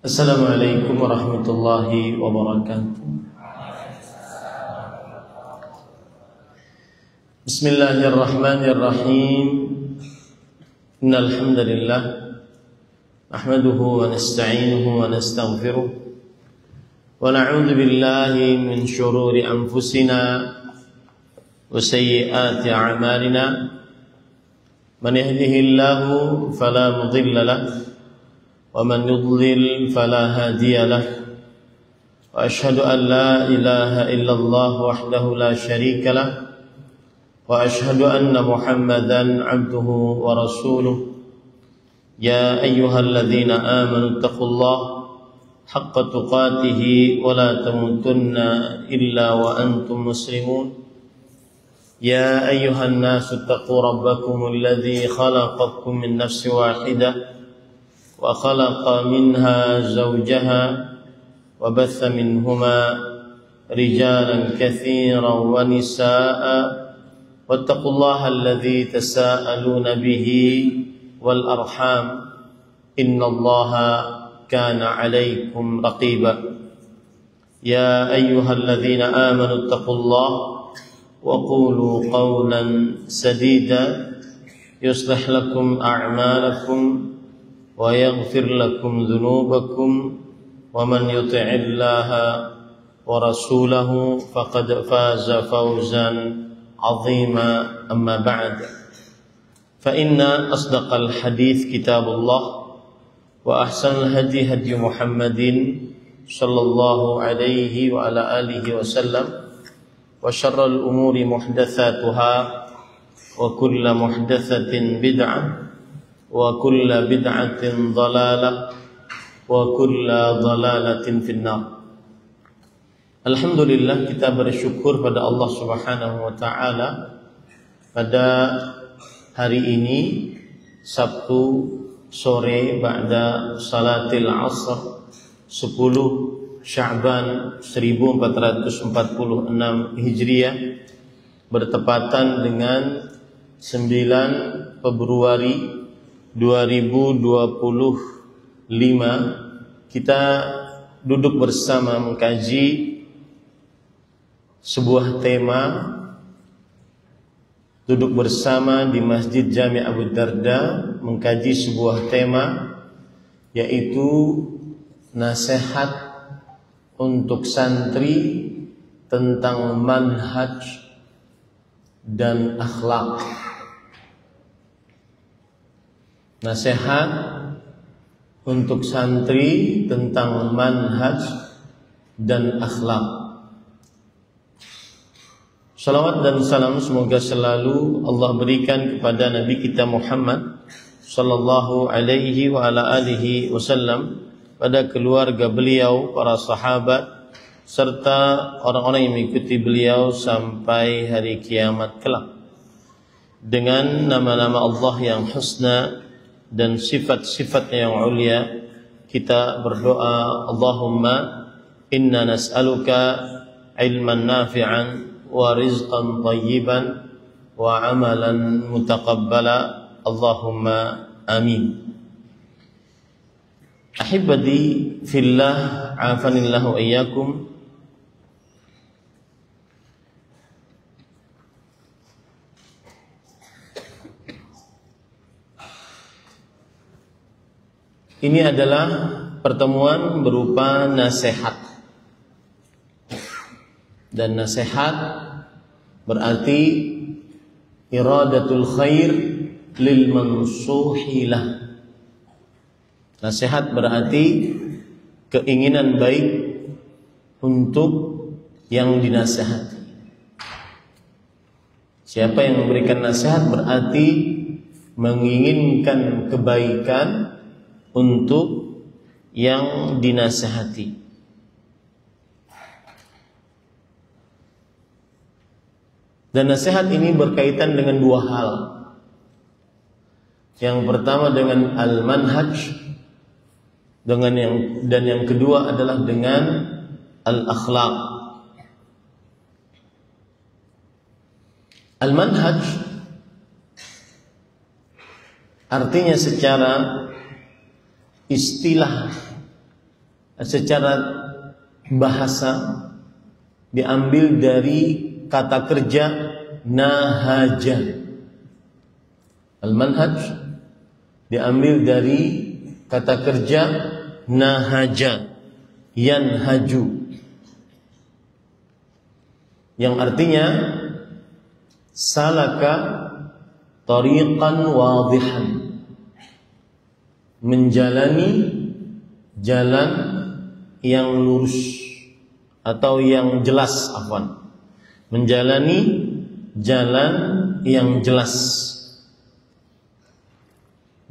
Assalamualaikum warahmatullahi wabarakatuh. Bismillahirrahmanirrahim. Innal hamdalillah nahmaduhu wa nasta'inuhu wa nastaghfiruh wa na'udzu billahi min shururi anfusina wa sayyiati a'malina. Man yahdihillahu fala mudilla lahu ومن يضلل فلا هادي له وأشهد أن لا إله إلا الله وحده لا شريك له وأشهد أن محمدا عبده ورسوله يا أيها الذين آمنوا اتقوا الله حق تقاته ولا تموتن إلا وأنتم مسلمون يا أيها الناس اتقوا ربكم الذي خلقكم من نفس واحدة وخلق منها زوجها وبث منهما رجالا كثيرا ونساء واتقوا الله الذي تساءلون به والأرحام إن الله كان عليكم رقيبا يا أيها الذين آمنوا اتقوا الله وقولوا قولا سديدا يصلح لكم أعمالكم ويغفر لكم ذنوبكم ومن يطع الله ورسوله فقد فاز فوزا عظيما أما بعد فإن أصدق الحديث كتاب الله وأحسن الهدي هدي محمد صلى الله عليه وعلى آله وسلم وشر الأمور محدثاتها وكل محدثة بدعة وكل بدعة ضلالة وكل ضلالة في النار. Alhamdulillah, kita bersyukur pada Allah Subhanahu wa taala pada hari ini Sabtu sore ba'da salatil asr 10 Sya'ban 1446 Hijriah bertepatan dengan 9 Februari 2025, kita duduk bersama mengkaji sebuah tema, duduk bersama di Masjid Jami' Abu Darda mengkaji sebuah tema, yaitu nasihat untuk santri tentang manhaj dan akhlak. Nasihat untuk santri tentang manhaj dan akhlak. Salawat dan salam semoga selalu Allah berikan kepada Nabi kita Muhammad sallallahu alaihi wa ala alihi wasallam, pada keluarga beliau, para sahabat, serta orang-orang yang mengikuti beliau sampai hari kiamat kelak. Dengan nama-nama Allah yang husna dan sifat-sifatnya yang ulia, kita berdoa, Allahumma inna nas'aluka ilman nafi'an wa rizqan tayyiban wa amalan mutaqabbala, Allahumma amin. Ahibadi fillah, afanillahu iyyakum. Ini adalah pertemuan berupa nasihat. Dan nasihat berarti iradatul khair lil mansuhilah. Nasihat berarti keinginan baik untuk yang dinasihati. Siapa yang memberikan nasihat berarti menginginkan kebaikan untuk yang dinasihati. Dan nasihat ini berkaitan dengan dua hal. Yang pertama dengan al-manhaj, dan yang kedua adalah dengan al-akhlaq. Al-manhaj artinya secara istilah secara bahasa diambil dari kata kerja nahaja. Al-manhaj diambil dari kata kerja nahaja, yanhaju, yang artinya salaka tariqan wadihan, menjalani jalan yang lurus atau yang jelas, menjalani jalan yang jelas.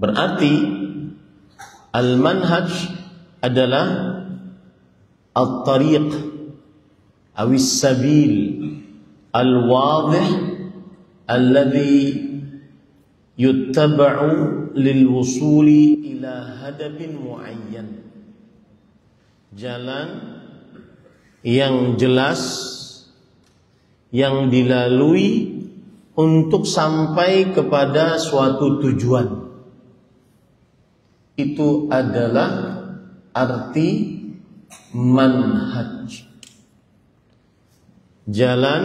Berarti al-manhaj adalah at-tariq awis sabil al-wadih alladhi yuttaba'u lil wusuli ila hadafin muayyan. Jalan yang jelas yang dilalui untuk sampai kepada suatu tujuan. Itu adalah arti manhaj. Jalan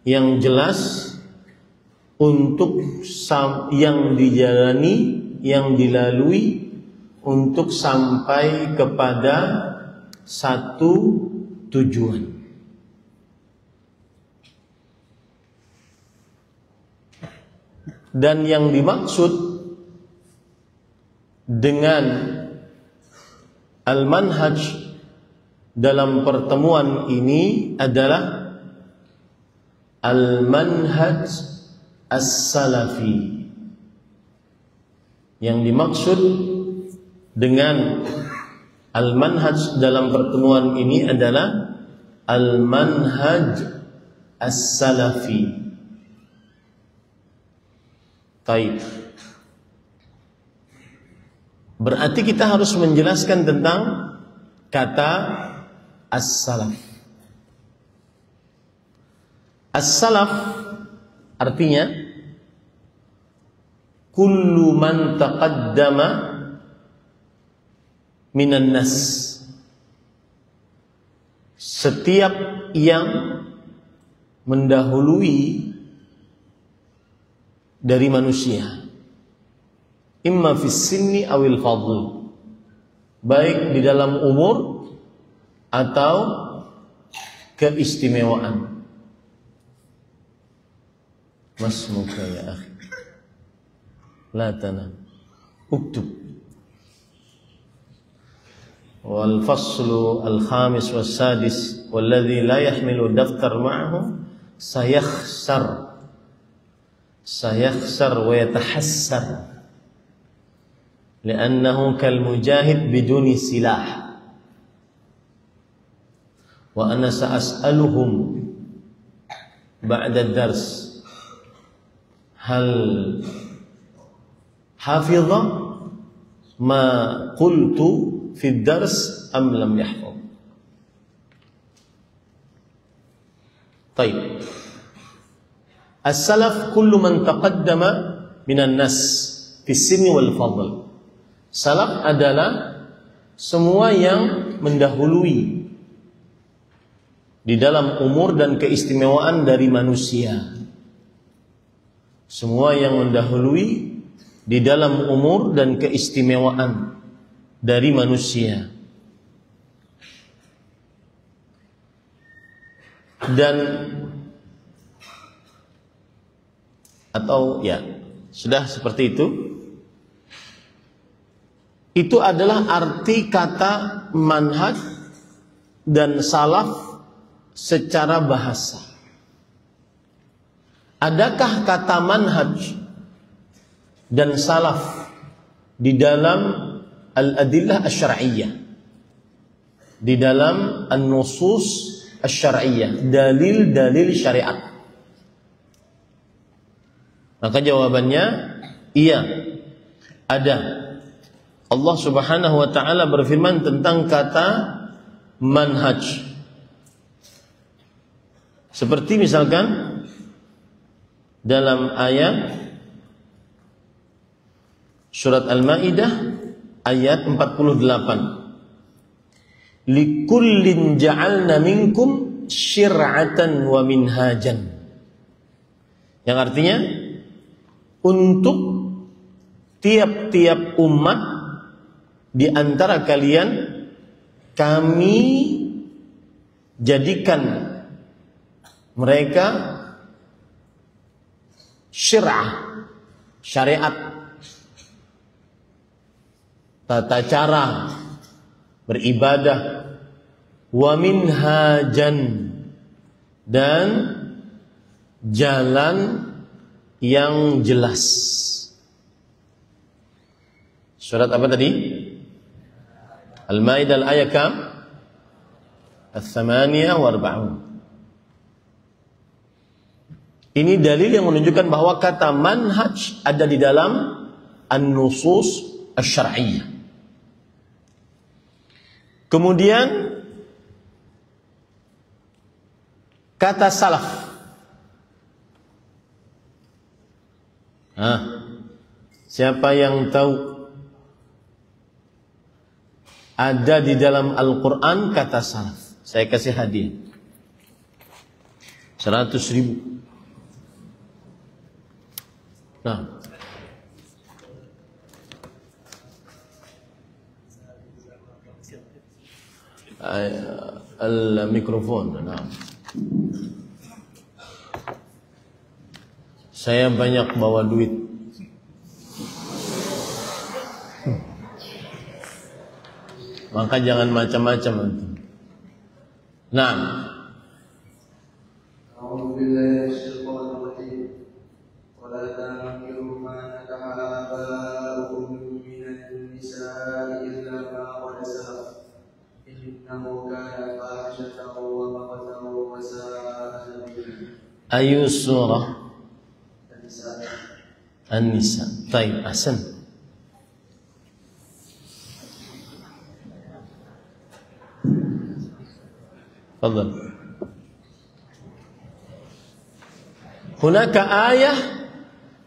yang jelas untuk yang dijalani, yang dilalui untuk sampai kepada satu tujuan. Dan yang dimaksud dengan al-manhaj dalam pertemuan ini adalah al-manhaj as-salafi. Yang dimaksud dengan al-manhaj dalam pertemuan ini adalah al-manhaj as-salafi. Baik. Berarti kita harus menjelaskan tentang kata as-salaf. As-salaf artinya kullu man taqaddama minan nas. Setiap yang mendahului dari manusia, imma fis sinni awil fadl, baik di dalam umur atau keistimewaan. Masmuka ya akhi, la tanam, uktub. Wal faslu al khamis was sadis walladhi la yahmilu daftar ma'ahu sayakhsar wa yatahassar li'annahu kal mujahid biduni silah. Wa ana sa'as'aluhum ba'da dars hal hafidha ma qultu fi dars am lam yahfaz. Baik. As-salaf kullu man taqaddama minan nas fi sinni wal fadl. Salaf adalah semua yang mendahului di dalam umur dan keistimewaan dari manusia. Semua yang mendahului di dalam umur dan keistimewaan dari manusia. Dan atau ya, sudah seperti itu. Itu adalah arti kata manhaj dan salaf secara bahasa. Adakah kata manhaj dan salaf di dalam al-adillah asy-syar'iyyah, di dalam an-nusus asy-syar'iyyah, dalil-dalil syariat? Maka jawabannya iya, ada. Allah Subhanahu wa ta'ala berfirman tentang kata manhaj. Seperti misalkan dalam ayat surat Al-Maidah ayat 48. likullin ja'alna minkum syir'atan wa minhajan. Yang artinya untuk tiap-tiap umat di antara kalian kami jadikan mereka syariat, tata cara beribadah, wa minhajan, dan jalan yang jelas. Surat apa tadi? Al-Maidah ayat kam? Al-48. Ini dalil yang menunjukkan bahwa kata manhaj ada di dalam an-nusus asy-syar'iyyah. Kemudian kata salaf. Siapa yang tahu ada di dalam Al-Quran kata salaf? Saya kasih hadiah 100.000. Nah, al-mikrofon. Nah, saya banyak bawa duit. Maka jangan macam-macam nanti. Nah, ayu surah An-Nisa. Baik, ahsan. Fadhal. Hunaka ayah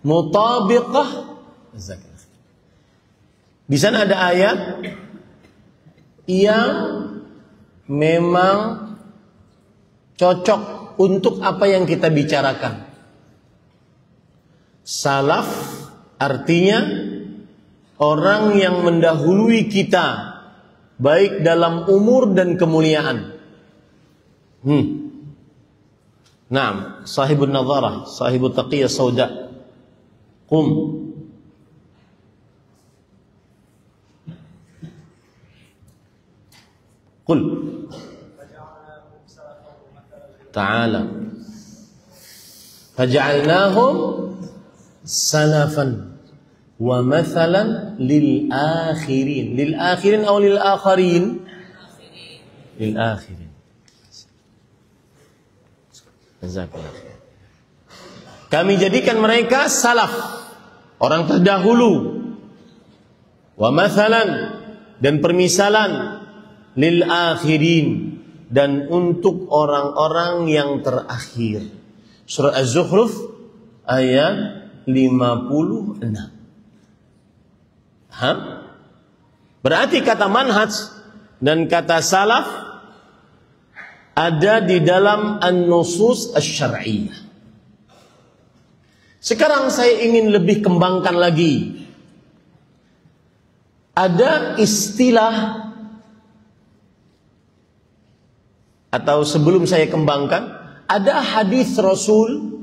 mutabiqah. Di sana ada ayat yang memang cocok untuk apa yang kita bicarakan. Salaf artinya orang yang mendahului kita baik dalam umur dan kemuliaan. Naam, sahibun nadharah, sahibut taqiyah sauda. Qum. Qul. Ta'ala. Faja'alnahum salafan wa mathalan lil akhirin. Lil akhirin atau lil akharin? Lil akhirin. Kami jadikan mereka salaf, orang terdahulu, wa mathalan, dan permisalan, lil akhirin, dan untuk orang-orang yang terakhir. Surah Az-Zukhruf ayat 56. Berarti kata manhaj dan kata salaf ada di dalam an-nusus asy-syar'iyyah. Sekarang saya ingin lebih kembangkan lagi. Ada istilah, atau sebelum saya kembangkan, ada hadis Rasul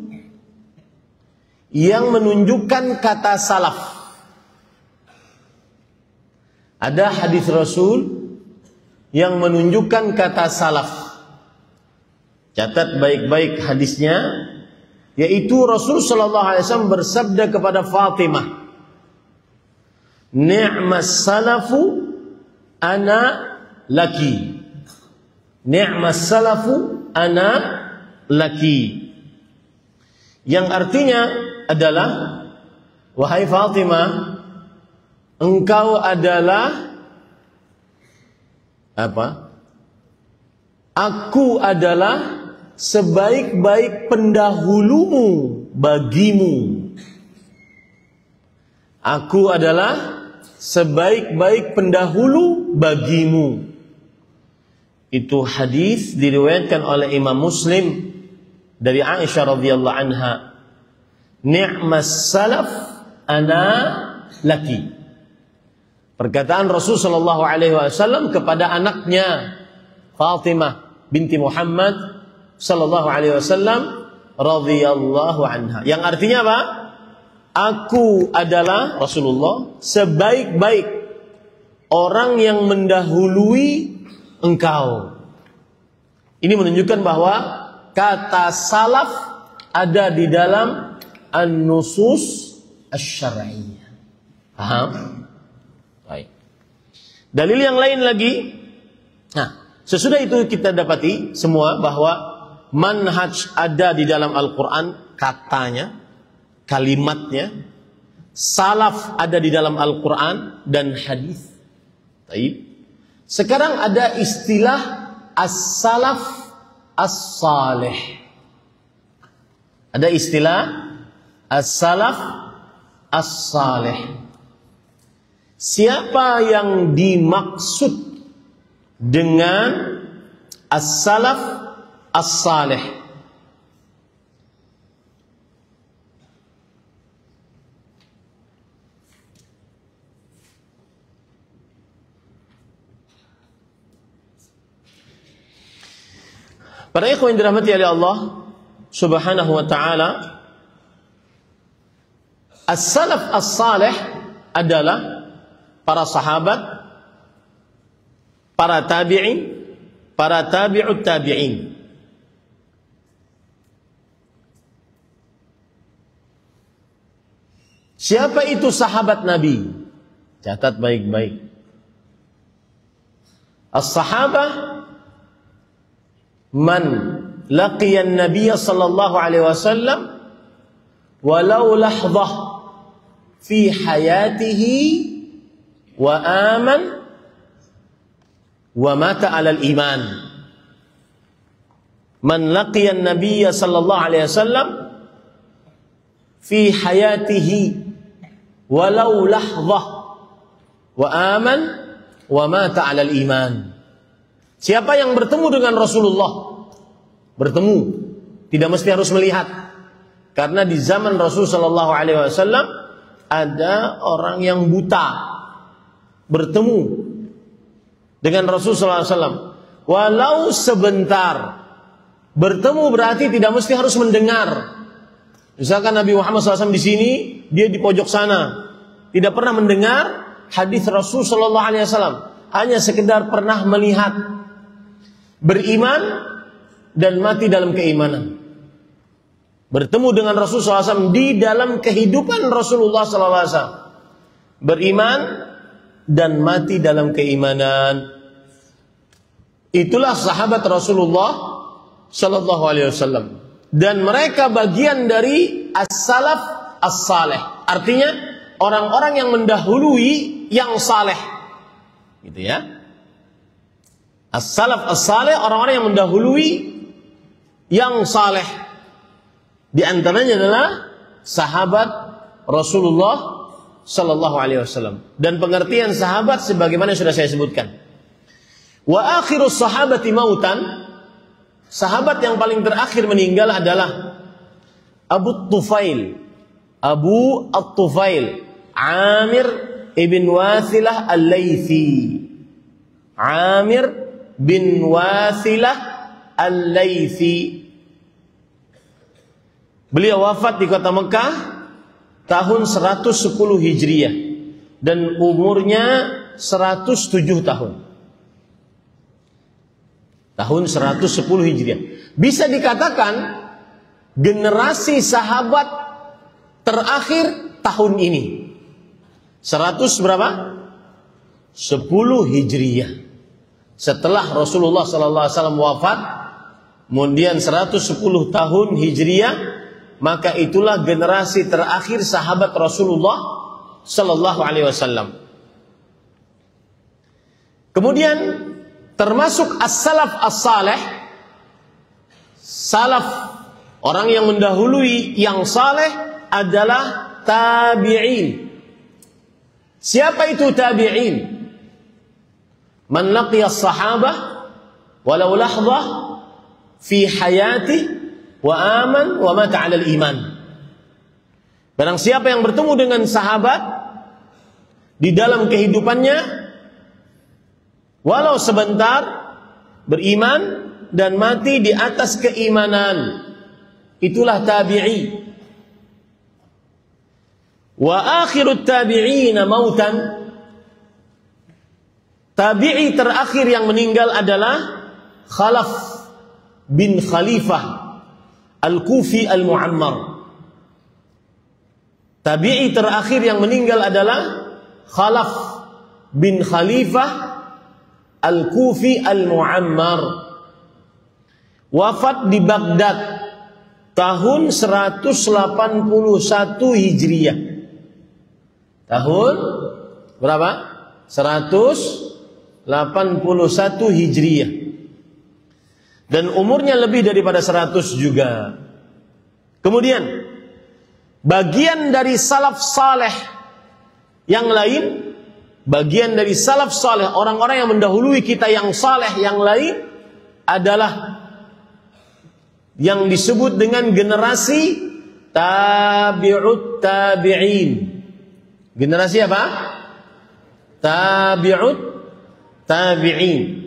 yang menunjukkan kata salaf. Ada hadis Rasul yang menunjukkan kata salaf. Catat baik-baik hadisnya, yaitu Rasul sallallahu alaihi wasallam bersabda kepada Fatimah, "Ni'mas salafu ana laki." Ni'mas salafu ana laki. Yang artinya adalah, wahai Fatimah, engkau adalah apa? Aku adalah sebaik-baik pendahulumu bagimu. Aku adalah sebaik-baik pendahulu bagimu. Itu hadis diriwayatkan oleh Imam Muslim dari Aisyah radhiyallahu anha. Ni'mas salaf ana laki. Perkataan Rasul sallallahu alaihi wasallam kepada anaknya Fatimah binti Muhammad sallallahu alaihi wasallam radhiyallahu anha. Yang artinya apa? Aku adalah Rasulullah sebaik-baik orang yang mendahului engkau. Ini menunjukkan bahwa kata salaf ada di dalam an-nusus asy-syar'iyyah. Paham? Baik. Dalil yang lain lagi. Nah, sesudah itu kita dapati semua bahwa manhaj ada di dalam Al-Quran, katanya, kalimatnya. Salaf ada di dalam Al-Quran dan hadis. Baik. Sekarang ada istilah as-salaf as-salih. Ada istilah as-salaf as-salih. Siapa yang dimaksud dengan as-salaf as-salih? Para ikhwan yang dirahmati oleh Allah Subhanahu wa taala, as-salaf as-salih adalah para sahabat, para tabi'in, para tabi'ut tabi'in. Siapa itu sahabat Nabi? Catat baik-baik. As-sahabah man laqiya an-nabiy sallallahu alaihi wasallam walau lahdhah fi hayatihi wa aman wa mata 'alal iman. Man laqiya an-nabiy sallallahu alaihi wasallam fi hayatihi walau lahdhah wa aman wa mata 'alal iman. Siapa yang bertemu dengan Rasulullah, bertemu, tidak mesti harus melihat, karena di zaman Rasul sallallahu alaihi wasallam ada orang yang buta bertemu dengan Rasul sallallahu alaihi wasallam, walau sebentar. Bertemu berarti tidak mesti harus mendengar. Misalkan Nabi Muhammad SAW di sini, dia di pojok sana, tidak pernah mendengar hadis Rasul sallallahu alaihi wasallam, hanya sekedar pernah melihat. Beriman dan mati dalam keimanan. Bertemu dengan Rasulullah SAW di dalam kehidupan Rasulullah SAW. Beriman dan mati dalam keimanan. Itulah sahabat Rasulullah Sallallahu Alaihi Wasallam. Dan mereka bagian dari as-salaf as-saleh. Artinya orang-orang yang mendahului yang saleh. Gitu ya. As-salaf as-salih, orang-orang yang mendahului yang saleh. Di antaranya adalah sahabat Rasulullah sallallahu alaihi wasallam. Dan pengertian sahabat sebagaimana yang sudah saya sebutkan. Wa akhirus sahabati mautan, sahabat yang paling terakhir meninggal adalah Abu Tufail. Abu At-Tufail Amir ibn Wathilah Al-Laythi. Amir bin Wathilah Al-Laythi. Beliau wafat di kota Mekah tahun 110 Hijriah dan umurnya 107 tahun. Tahun 110 Hijriah. Bisa dikatakan generasi sahabat terakhir tahun ini. 100 berapa? 10 Hijriah. Setelah Rasulullah SAW wafat, kemudian 110 tahun Hijriah, maka itulah generasi terakhir sahabat Rasulullah Sallallahu Alaihi Wasallam. Kemudian termasuk as-salaf as-saleh, salaf, orang yang mendahului yang saleh adalah tabi'in. Siapa itu tabi'in? Man laqiya as-sahabah walau lahzah fi hayati wa aman wa mata 'alal iman. Barang siapa yang bertemu dengan sahabat di dalam kehidupannya walau sebentar, beriman dan mati di atas keimanan, itulah tabi'i. Wa akhirut tabi'ina mautan, tabi'i terakhir yang meninggal adalah Khalaf bin Khalifah Al-Kufi Al-Mu'ammar. Tabi'i terakhir yang meninggal adalah Khalaf bin Khalifah Al-Kufi Al-Mu'ammar. Wafat di Baghdad tahun 181 Hijriah. Tahun berapa? 181 Hijriah. Dan umurnya lebih daripada 100 juga. Kemudian bagian dari salaf saleh yang lain, bagian dari salaf saleh, orang-orang yang mendahului kita yang saleh yang lain adalah yang disebut dengan generasi tabi'ut tabi'in. Generasi apa? Tabi'ut tabi'in.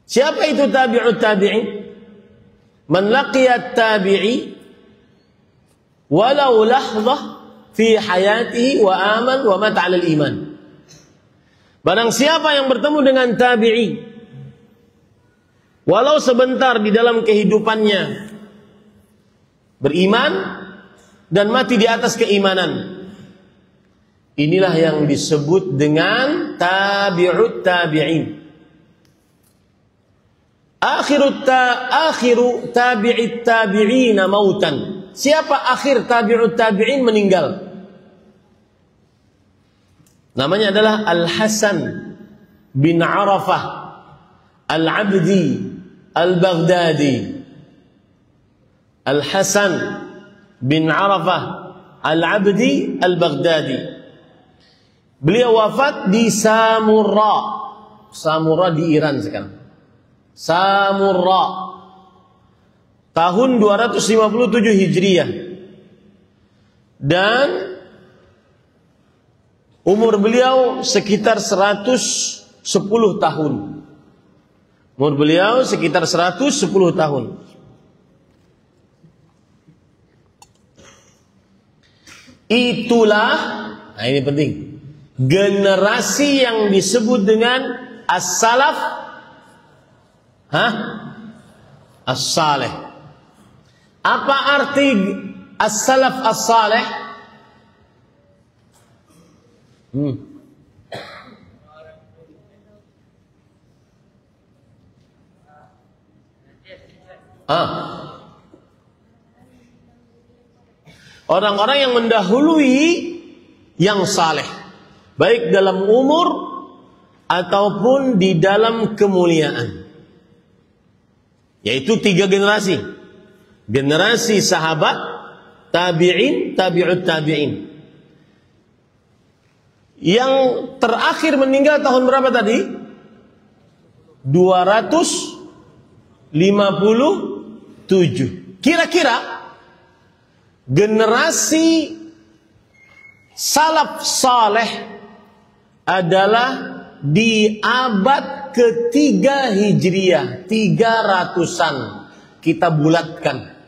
Siapa itu tabi'ut tabi'in? Man laqiyat tabi'i walau lahzah fi hayatihi wa aman wa mata 'alal iman. Barang siapa yang bertemu dengan tabi'i walau sebentar di dalam kehidupannya, beriman dan mati di atas keimanan, inilah yang disebut dengan tabi'ut tabi'in. Akhiru tabi'it tabi'ina mautan. Siapa akhir tabi'ut tabi'in meninggal? Namanya adalah Al-Hasan bin Arafah Al-Abdi Al-Baghdadi. Al-Hasan bin Arafah Al-Abdi Al-Baghdadi. Beliau wafat di Samurra. Samurra di Iran sekarang. Samurra. Tahun 257 Hijriah. Dan umur beliau sekitar 110 tahun. Umur beliau sekitar 110 tahun. Itulah, nah ini penting, generasi yang disebut dengan as-salaf as-saleh. Apa arti as-salaf as-saleh? Orang-orang yang mendahului yang saleh, baik dalam umur ataupun di dalam kemuliaan. Yaitu 3 generasi. Generasi sahabat, tabi'in, tabi'ut tabi'in. Yang terakhir meninggal tahun berapa tadi? 257. Kira-kira generasi salaf saleh adalah di abad ketiga Hijriah, 300-an. Kita bulatkan.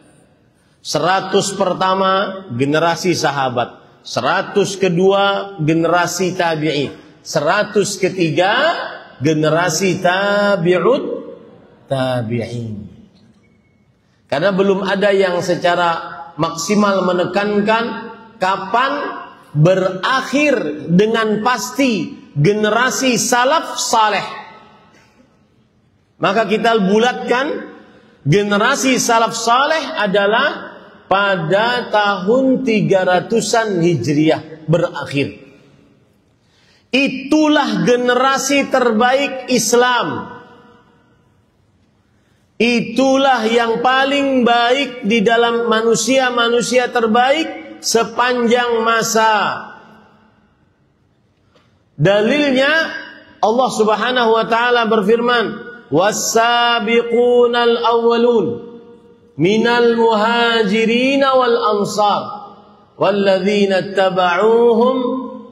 100 pertama generasi sahabat, 100 kedua generasi tabi'i, 100 ketiga generasi tabi'ut tabi'in. Karena belum ada yang secara maksimal menekankan kapan berakhir dengan pasti generasi salaf saleh. Maka kita bulatkan generasi salaf saleh adalah pada tahun 300-an Hijriah berakhir. Itulah generasi terbaik Islam. Itulah yang paling baik di dalam manusia-manusia terbaik sepanjang masa. Dalilnya Allah Subhanahu wa taala berfirman, "Was-sabiqunal awwalun minal muhajirin wal ansar walladzina ittaba'uuhum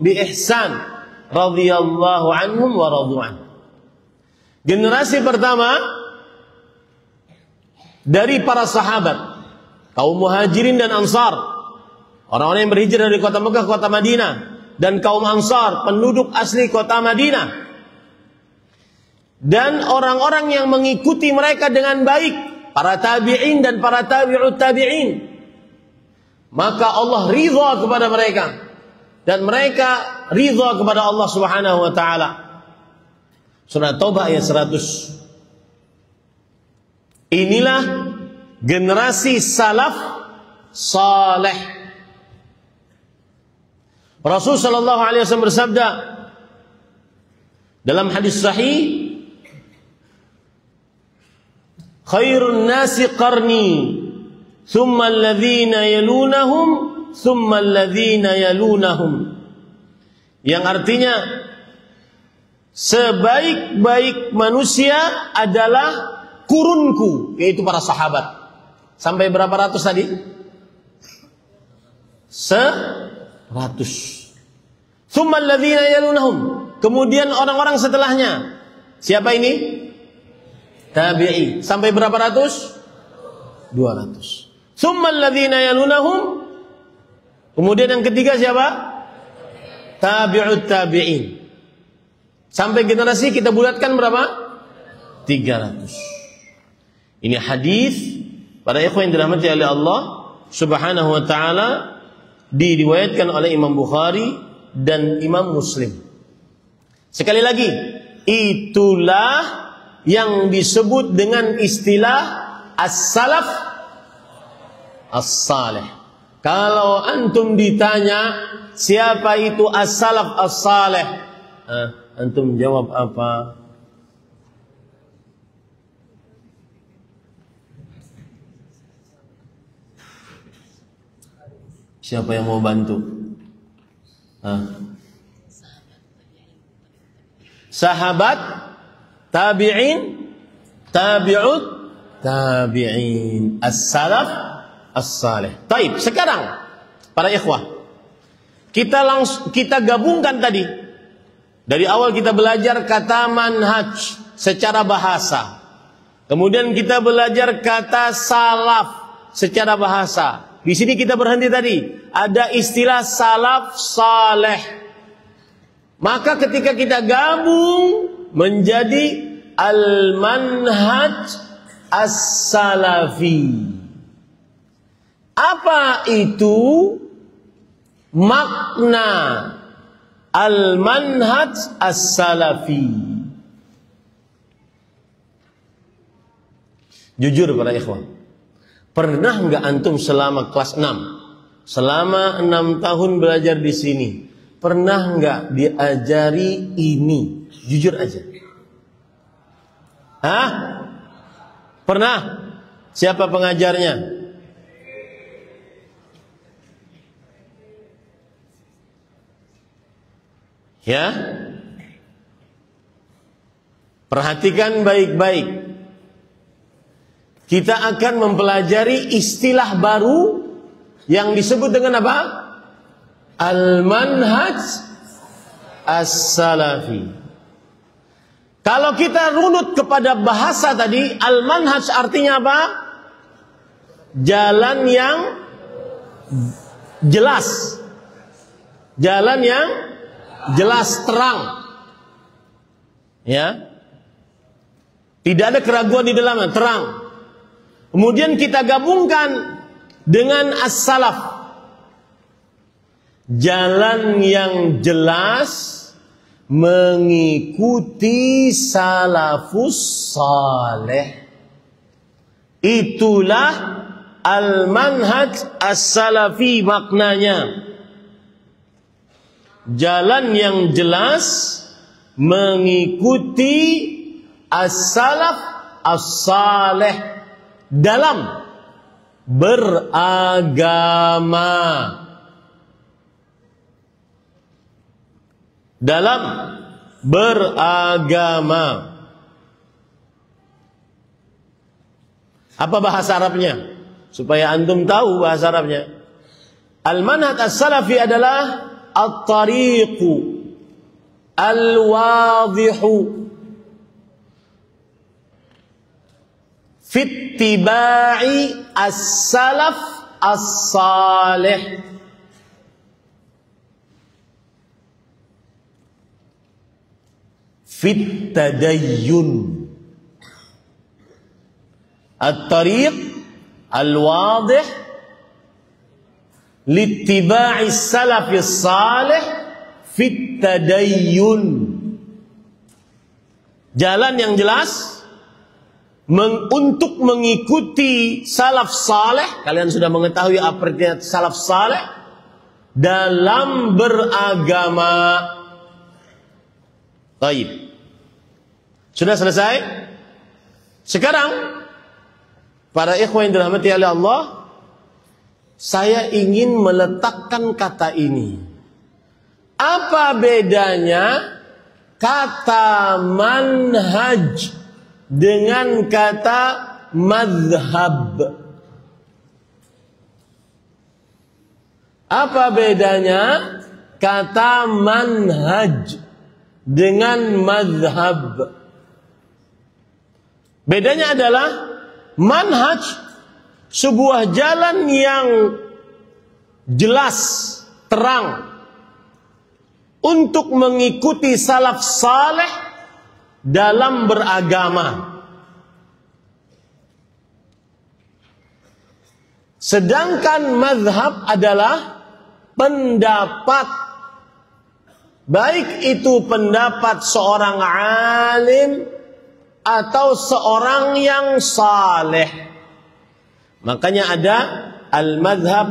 bi ihsan radhiyallahu anhum wa radu an." Generasi pertama dari para sahabat, kaum muhajirin dan ansar, orang-orang yang berhijrah dari kota Mekah ke kota Madinah, dan kaum ansar, penduduk asli kota Madinah, dan orang-orang yang mengikuti mereka dengan baik, para tabi'in dan para tabi'ut tabi'in, maka Allah ridha kepada mereka dan mereka ridha kepada Allah Subhanahu wa taala. Surah Taubah ayat 100. Inilah generasi salaf saleh. Rasul sallallahu alaihi wasallam bersabda dalam hadis sahih, "Khairun nasi qarni, thumma alladhina yalunahum, thumma alladhina yalunahum." Yang artinya, sebaik-baik manusia adalah kurunku, yaitu para sahabat. Sampai berapa ratus tadi? 100. Tsummal ladzina yalunahum. Kemudian orang-orang setelahnya. Siapa ini? Tabi'i. Sampai berapa ratus? 200. Tsummal ladzina yalunahum. Kemudian yang ketiga siapa? Tabi'ut tabi'in. Sampai generasi kita bulatkan berapa? 300. Ini hadis para ikhwan yang dirahmati oleh Allah Subhanahu wa taala, diriwayatkan oleh Imam Bukhari dan Imam Muslim. Sekali lagi, itulah yang disebut dengan istilah as-salaf as-salih. Kalau antum ditanya siapa itu as-salaf as-salih, antum jawab apa? Siapa yang mau bantu? Sahabat, tabi'in, tabi'ut tabi'in, as-salaf as-salih. Taib, sekarang para ikhwah, kita gabungkan tadi. Dari awal kita belajar kata manhaj secara bahasa. Kemudian kita belajar kata salaf secara bahasa. Di sini kita berhenti tadi. Ada istilah salaf saleh. Maka ketika kita gabung menjadi al-manhaj as-salafi. Apa itu makna al-manhaj as-salafi? Jujur para ikhwan, pernah nggak antum selama kelas 6, selama 6 tahun belajar di sini, pernah nggak diajari ini? Jujur aja. Hah? Pernah? Siapa pengajarnya? Ya? Perhatikan baik-baik. Kita akan mempelajari istilah baru yang disebut dengan apa? Al-manhaj as-salafi. Kalau kita runut kepada bahasa tadi, al-manhaj artinya apa? Jalan yang jelas. Jalan yang jelas, terang. Ya. Tidak ada keraguan di dalamnya, terang. Kemudian kita gabungkan dengan as-salaf. Jalan yang jelas mengikuti salafus saleh. Itulah al-manhaj as-salafi maknanya. Jalan yang jelas mengikuti as-salaf as-saleh dalam beragama. dalam beragama. Apa bahasa Arabnya? Supaya antum tahu bahasa Arabnya. Al-manhaj as-salafi adalah at-tariqu al-wadihu fi ittiba'i as-salaf as-salih. Fit tadayyun. At-tariq al-wadih littiba'i salafi salih fit tadayyun. Jalan yang jelas untuk mengikuti salaf saleh. Kalian sudah mengetahui apa artinya salaf saleh dalam beragama. Baik. Sudah selesai? Sekarang para ikhwan yang dirahmati oleh Allah, saya ingin meletakkan kata ini. Apa bedanya kata manhaj dengan kata madhab? Apa bedanya kata manhaj dengan madhab? Bedanya adalah manhaj sebuah jalan yang jelas, terang untuk mengikuti salaf saleh dalam beragama. Sedangkan madhab adalah pendapat, baik itu pendapat seorang alim atau seorang yang saleh. Makanya ada al-madhab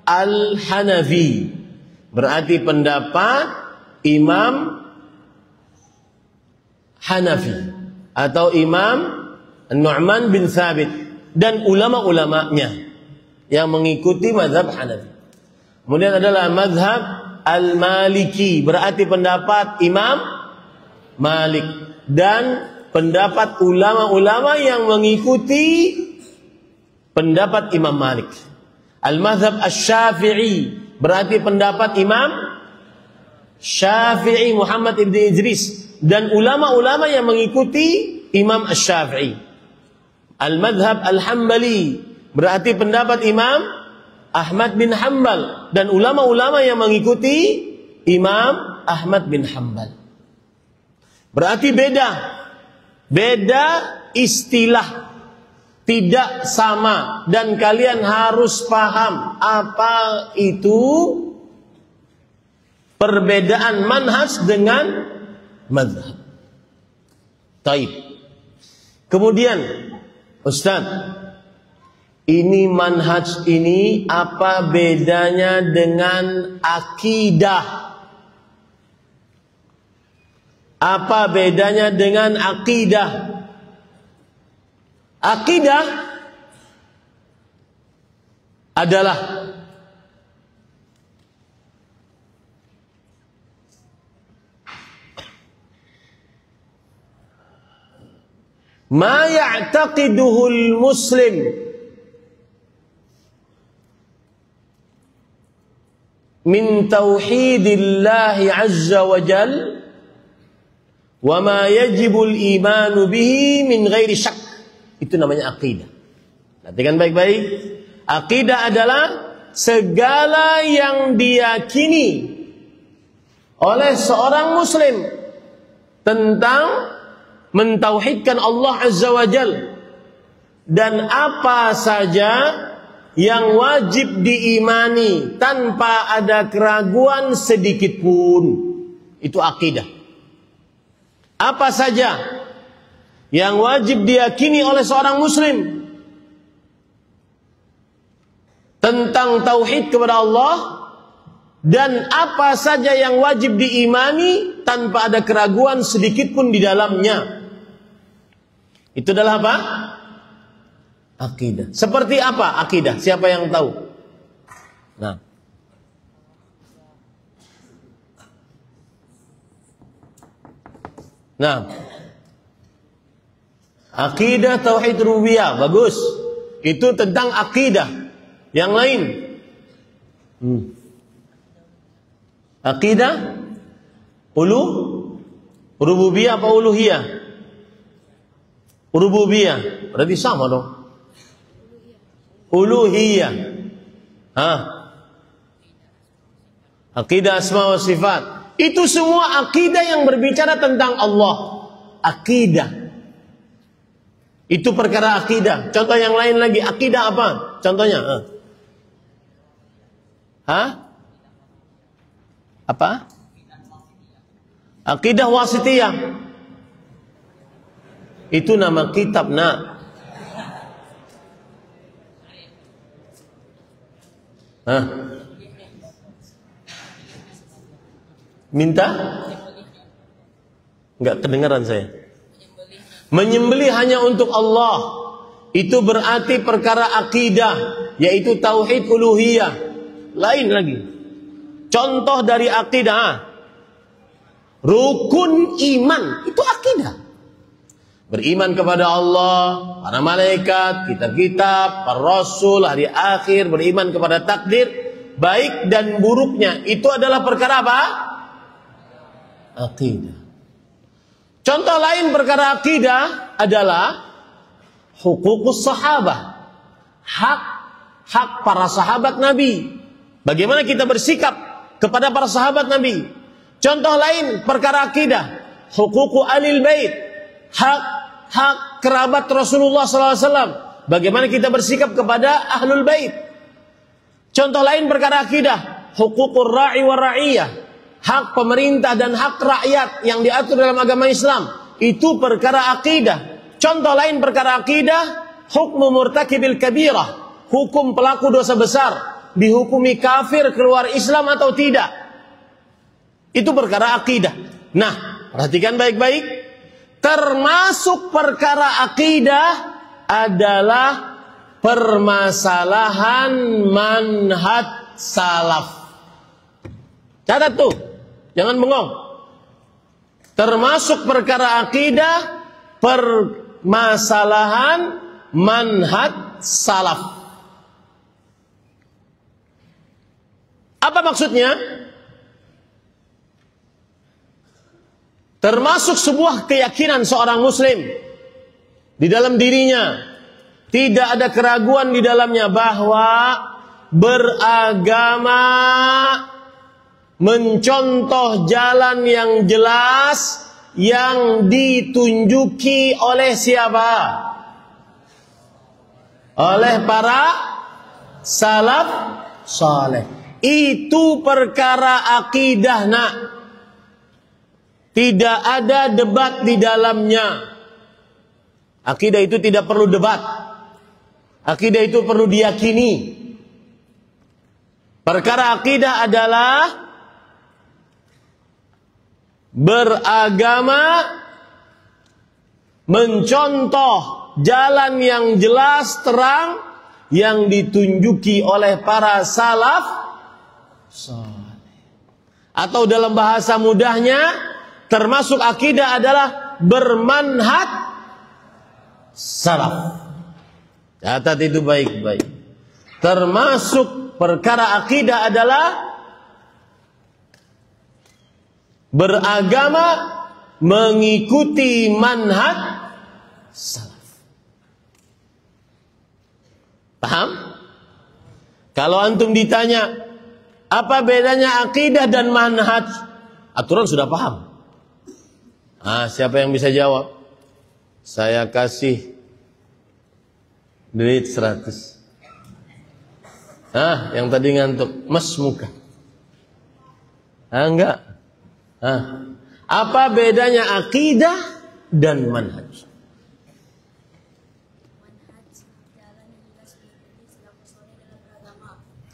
al-Hanafi, berarti pendapat Imam Hanafi atau Imam Nu'man bin Thabit dan ulama-ulamanya yang mengikuti madhab Hanafi. Kemudian adalah madhab al-Maliki, berarti pendapat Imam Malik dan pendapat ulama-ulama yang mengikuti pendapat Imam Malik. Al-madhab asy-Syafi'i, berarti pendapat Imam Syafi'i Muhammad ibn Idris dan ulama-ulama yang mengikuti Imam Asy-Syafi'i. Al-madhab al-Hambali, berarti pendapat Imam Ahmad bin Hanbal dan ulama-ulama yang mengikuti Imam Ahmad bin Hanbal. Berarti beda istilah, tidak sama, dan kalian harus paham apa itu perbedaan manhaj dengan madhab. Taib. Kemudian, Ustaz, ini manhaj ini apa bedanya dengan akidah? Apa bedanya dengan akidah? Akidah adalah ma ya'taqiduhu al-muslim min tauhidillahi azza wa jalla wa ma yajibul imanu bihi min ghairi syak. Itu namanya akidah. Perhatikan baik-baik. Akidah adalah segala yang diyakini oleh seorang muslim tentang mentauhidkan Allah Azza wa Jalla, dan apa saja yang wajib diimani tanpa ada keraguan sedikit pun. Itu akidah. Apa saja yang wajib diyakini oleh seorang muslim tentang tauhid kepada Allah, dan apa saja yang wajib diimani tanpa ada keraguan sedikit pun di dalamnya. Itu adalah apa? Akidah. Seperti apa akidah? Siapa yang tahu? Nah, Nah, akidah tauhid rububiyah bagus. Itu tentang akidah. Yang lain, akidah rububiyah apa uluhiyah? Rububiyah. Berarti sama dong. Uluhiyah. Akidah asma wa sifat. Itu semua akidah yang berbicara tentang Allah. Akidah. Itu perkara akidah. Contoh yang lain lagi. Akidah apa? Contohnya. Apa? Akidah wasitiyah. Itu nama kitab, nak. Minta? Enggak kedengaran saya. Menyembelih hanya untuk Allah. Itu berarti perkara akidah, yaitu tauhid uluhiyah. Lain lagi. Contoh dari akidah, rukun iman, itu akidah. Beriman kepada Allah, para malaikat, kitab-kitab, para rasul, hari akhir, beriman kepada takdir, baik dan buruknya. Itu adalah perkara apa? Akidah. Contoh lain perkara akidah adalah huququs sahabah. Hak para sahabat Nabi. Bagaimana kita bersikap kepada para sahabat Nabi. Contoh lain perkara akidah, huququ alil bait. Hak kerabat Rasulullah SAW. Bagaimana kita bersikap kepada ahlul bait. Contoh lain perkara akidah, huququr ra'i wa ra'iyah. Hak pemerintah dan hak rakyat yang diatur dalam agama Islam. Itu perkara akidah. Contoh lain perkara akidah, hukmu murtakibil kabirah. Hukum pelaku dosa besar. Dihukumi kafir keluar Islam atau tidak. Itu perkara akidah. Nah, perhatikan baik-baik. Termasuk perkara akidah adalah permasalahan manhaj salaf. Catat tuh, jangan bengong. Termasuk perkara akidah permasalahan manhaj salaf. Apa maksudnya? Termasuk sebuah keyakinan seorang muslim di dalam dirinya, tidak ada keraguan di dalamnya bahwa beragama mencontoh jalan yang jelas yang ditunjuki oleh siapa? Oleh para salaf saleh. Itu perkara akidah, nak. Tidak ada debat di dalamnya. Akidah itu tidak perlu debat. Akidah itu perlu diyakini. Perkara akidah adalah beragama mencontoh jalan yang jelas terang yang ditunjuki oleh para salaf saleh. Atau dalam bahasa mudahnya, termasuk akidah adalah bermanhaj salaf. Catat itu baik-baik. Termasuk perkara akidah adalah beragama mengikuti manhaj salaf. Paham? Kalau antum ditanya apa bedanya akidah dan manhaj, aturan sudah paham. Siapa yang bisa jawab? Saya kasih duit 100. Yang tadi ngantuk, mas muka. Enggak. Apa bedanya akidah dan manhaj?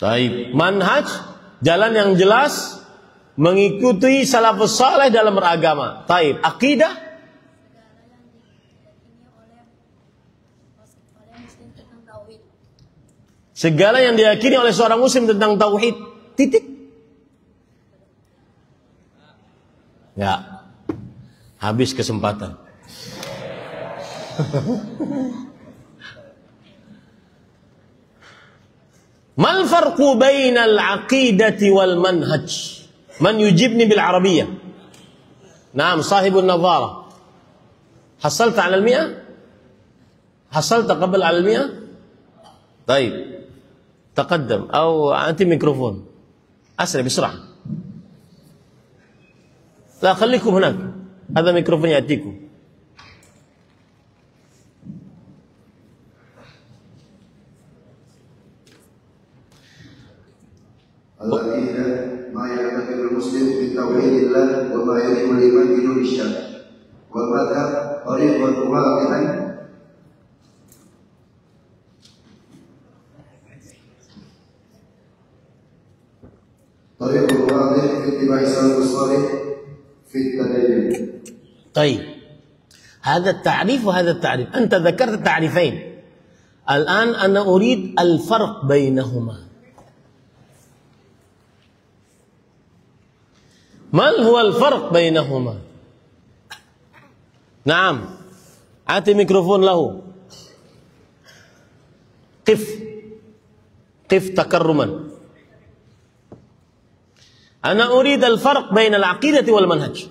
Baik, manhaj jalan yang jelas mengikuti salafus saleh dalam beragama. Taib, akidah segala yang diyakini oleh seorang muslim tentang tauhid. Titik. Ya. Habis kesempatan. Mal farqu bainal aqidati wal manhaj? Man yujibni bil arabiyyah? Naam, sahibun nadhara. حصلت على 100؟ حصلت قبل على 100؟ طيب تقدم أو أنت ميكروفون أسرع بسرعة. لا خليكم هناك، هذا ميكروفون يأتيكم. العقيدة ما يعتقد المسلم في توحيد الله وما يجب الإيمان بدون الشك، والمذهب طريق واضح في اتباع السلف الصالح في التدين. طيب هذا التعريف وهذا التعريف، أنت ذكرت تعريفين، الآن أنا أريد الفرق بينهما. ما هو الفرق بينهما؟ نعم، أعطي ميكروفون له. قف تكرما. أنا أريد الفرق بين العقيدة والمنهج.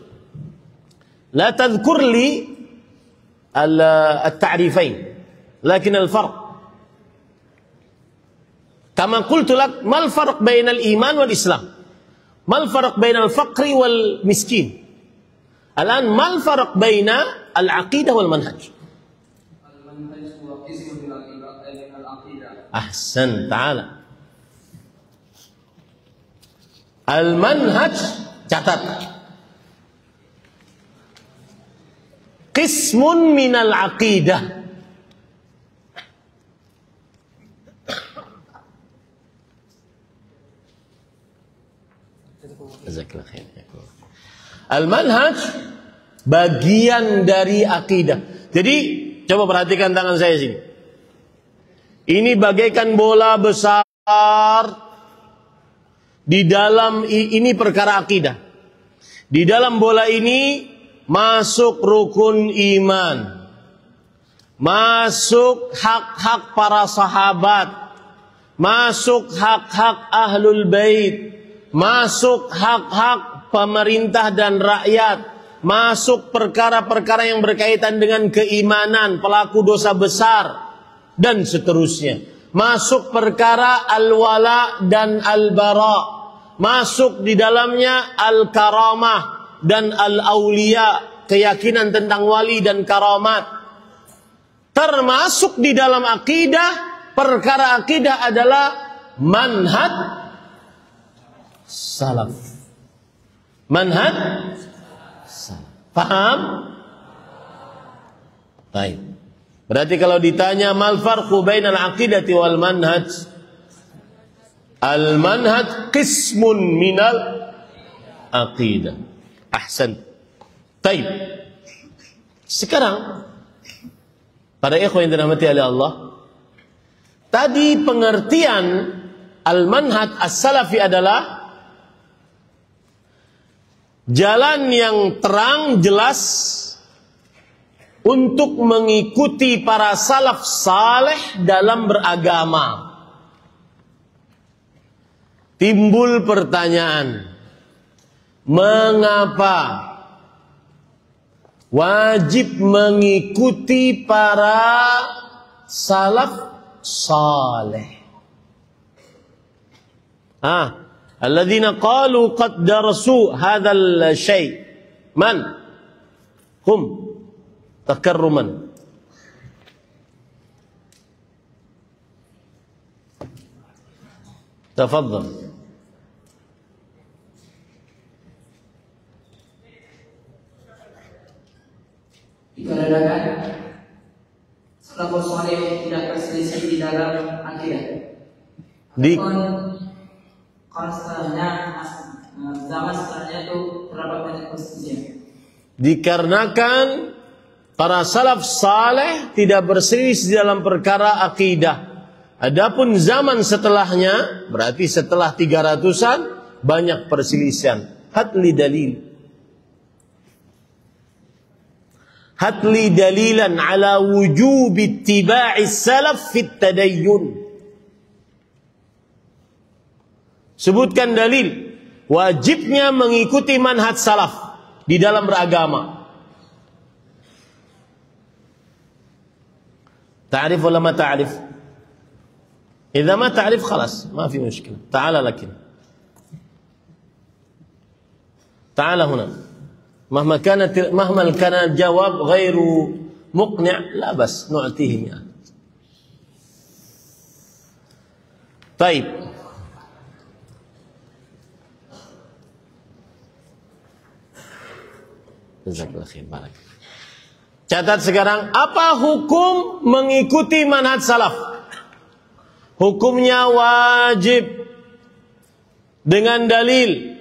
لا تذكر لي التعريفين، لكن الفرق. كما قلت لك، ما الفرق بين الإيمان والإسلام؟ ما الفرق بين الفقر والمسكين؟ الآن ما الفرق بين العقيدة والمنهج؟ المنهج هو قسم من العقيدة. أحسن، تعالى. المنهج، catat, qismun minal aqidah. Al-manhaj bagian dari akidah. Jadi coba perhatikan tangan saya sini. Ini bagaikan bola besar. Di dalam ini perkara akidah. Di dalam bola ini masuk rukun iman, masuk hak-hak para sahabat, masuk hak-hak ahlul bait, masuk hak-hak pemerintah dan rakyat, masuk perkara-perkara yang berkaitan dengan keimanan, pelaku dosa besar, dan seterusnya. Masuk perkara al-wala dan al-bara. Masuk di dalamnya al-karamah dan al-auliya, keyakinan tentang wali dan karamat. Termasuk di dalam akidah, perkara akidah adalah manhaj salaf. Manhaj salaf. Paham? Baik. Berarti kalau ditanya mal farqu bainal aqidati wal manhaj, al manhaj qismun minal aqidah. Ahsan. Baik. Sekarang para ikhwan yang dirahmati oleh Allah, tadi pengertian al manhaj as-salafi adalah jalan yang terang jelas untuk mengikuti para salaf saleh dalam beragama. Timbul pertanyaan, mengapa wajib mengikuti para salaf saleh? Alladzina qalu qad darasu hadzal syai'. Man hum? Takarruman. Tafadhal. Dikarenakan salafus saleh tidak berselisih di dalam akidah. Karena zaman setelahnya itu terdapat banyak perselisihan. Dikarenakan para salaf saleh tidak berselisih dalam perkara akidah. Adapun zaman setelahnya, berarti setelah 300-an, banyak perselisihan. Hadli dalil. Hatli dalilan ala wujubi ittiba'i salaf fit tadayyun. Sebutkan dalil wajibnya mengikuti manhaj salaf di dalam beragama. Ta'rif wala ma ta'rif? Idza ma ta'rif khalas, ma fi mushkila. Ta'ala lakin. Ta'ala huna. مهما كان الجواب غير مقنع لا بس نعطيه يعني. طيب. Jazakallahu khair, barak. Catat sekarang, apa hukum mengikuti manhaj salaf? Hukumnya wajib dengan dalil.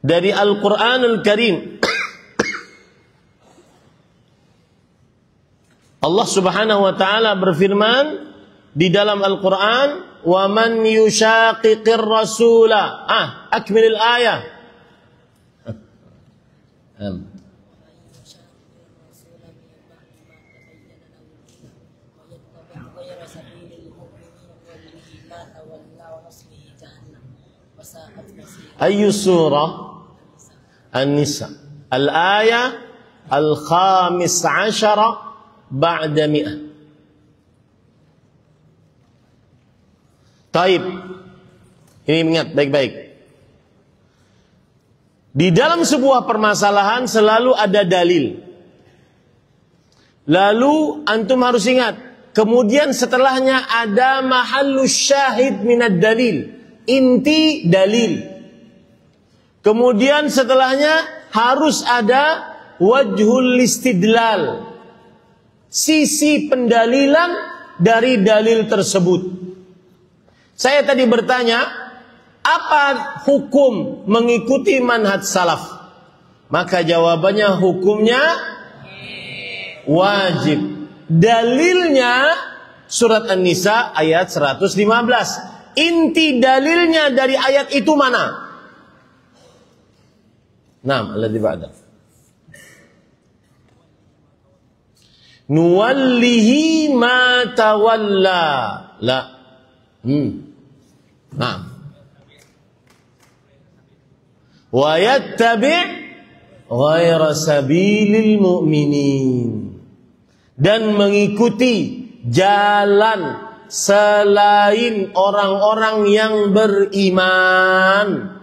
Dari Al-Quranul Karim, Allah Subhanahu wa taala berfirman di dalam Al-Quran, "Wa man yushaqiqir rasula." Akmilil ayah. Ayyu surah? An-Nisa. Al-ayah al-khamis ashara ba'da mi'ah. Taib. Ini ingat baik-baik. Di dalam sebuah permasalahan selalu ada dalil. Lalu antum harus ingat, kemudian setelahnya ada mahallus syahid minad dalil. Inti dalil. Kemudian setelahnya harus ada wajhul istidlal. Sisi pendalilan dari dalil tersebut. Saya tadi bertanya, apa hukum mengikuti manhaj salaf? Maka jawabannya hukumnya wajib. Dalilnya surat An-Nisa ayat 115. Inti dalilnya dari ayat itu mana? Naam, alladzi ba'da. Nuwallihi ma tawalla. La. Naam. Wa yattabi' ghaira sabilil mu'minin. Dan mengikuti jalan selain orang-orang yang beriman.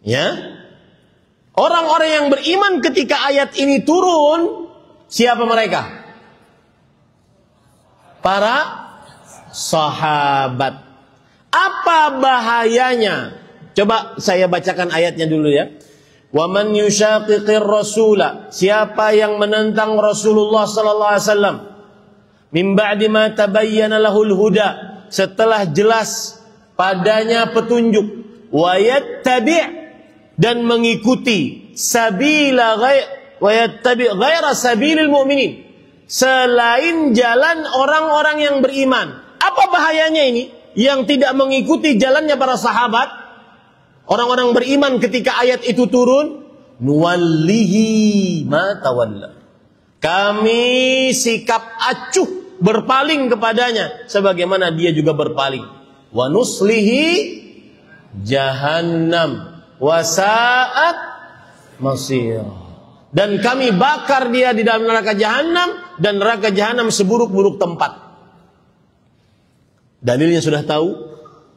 Ya, orang-orang yang beriman ketika ayat ini turun, siapa mereka? Para sahabat. Apa bahayanya? Coba saya bacakan ayatnya dulu ya. Wa man yushaqiqir rasula, siapa yang menentang Rasulullah sallallahu alaihi wasallam, min ba'di ma tabayyana lahul huda, setelah jelas padanya petunjuk, wa yattabi' dan mengikuti sabila ghaira sabilil mu'minin, selain jalan orang-orang yang beriman. Apa bahayanya ini? Yang tidak mengikuti jalannya para sahabat, orang-orang beriman ketika ayat itu turun, nuwallihi ma tawalla. Kami sikap acuh berpaling kepadanya sebagaimana dia juga berpaling. Wa nuslihi jahannam wasa'at masir. Dan kami bakar dia di dalam neraka jahanam, dan neraka jahanam seburuk-buruk tempat. Dalilnya sudah tahu,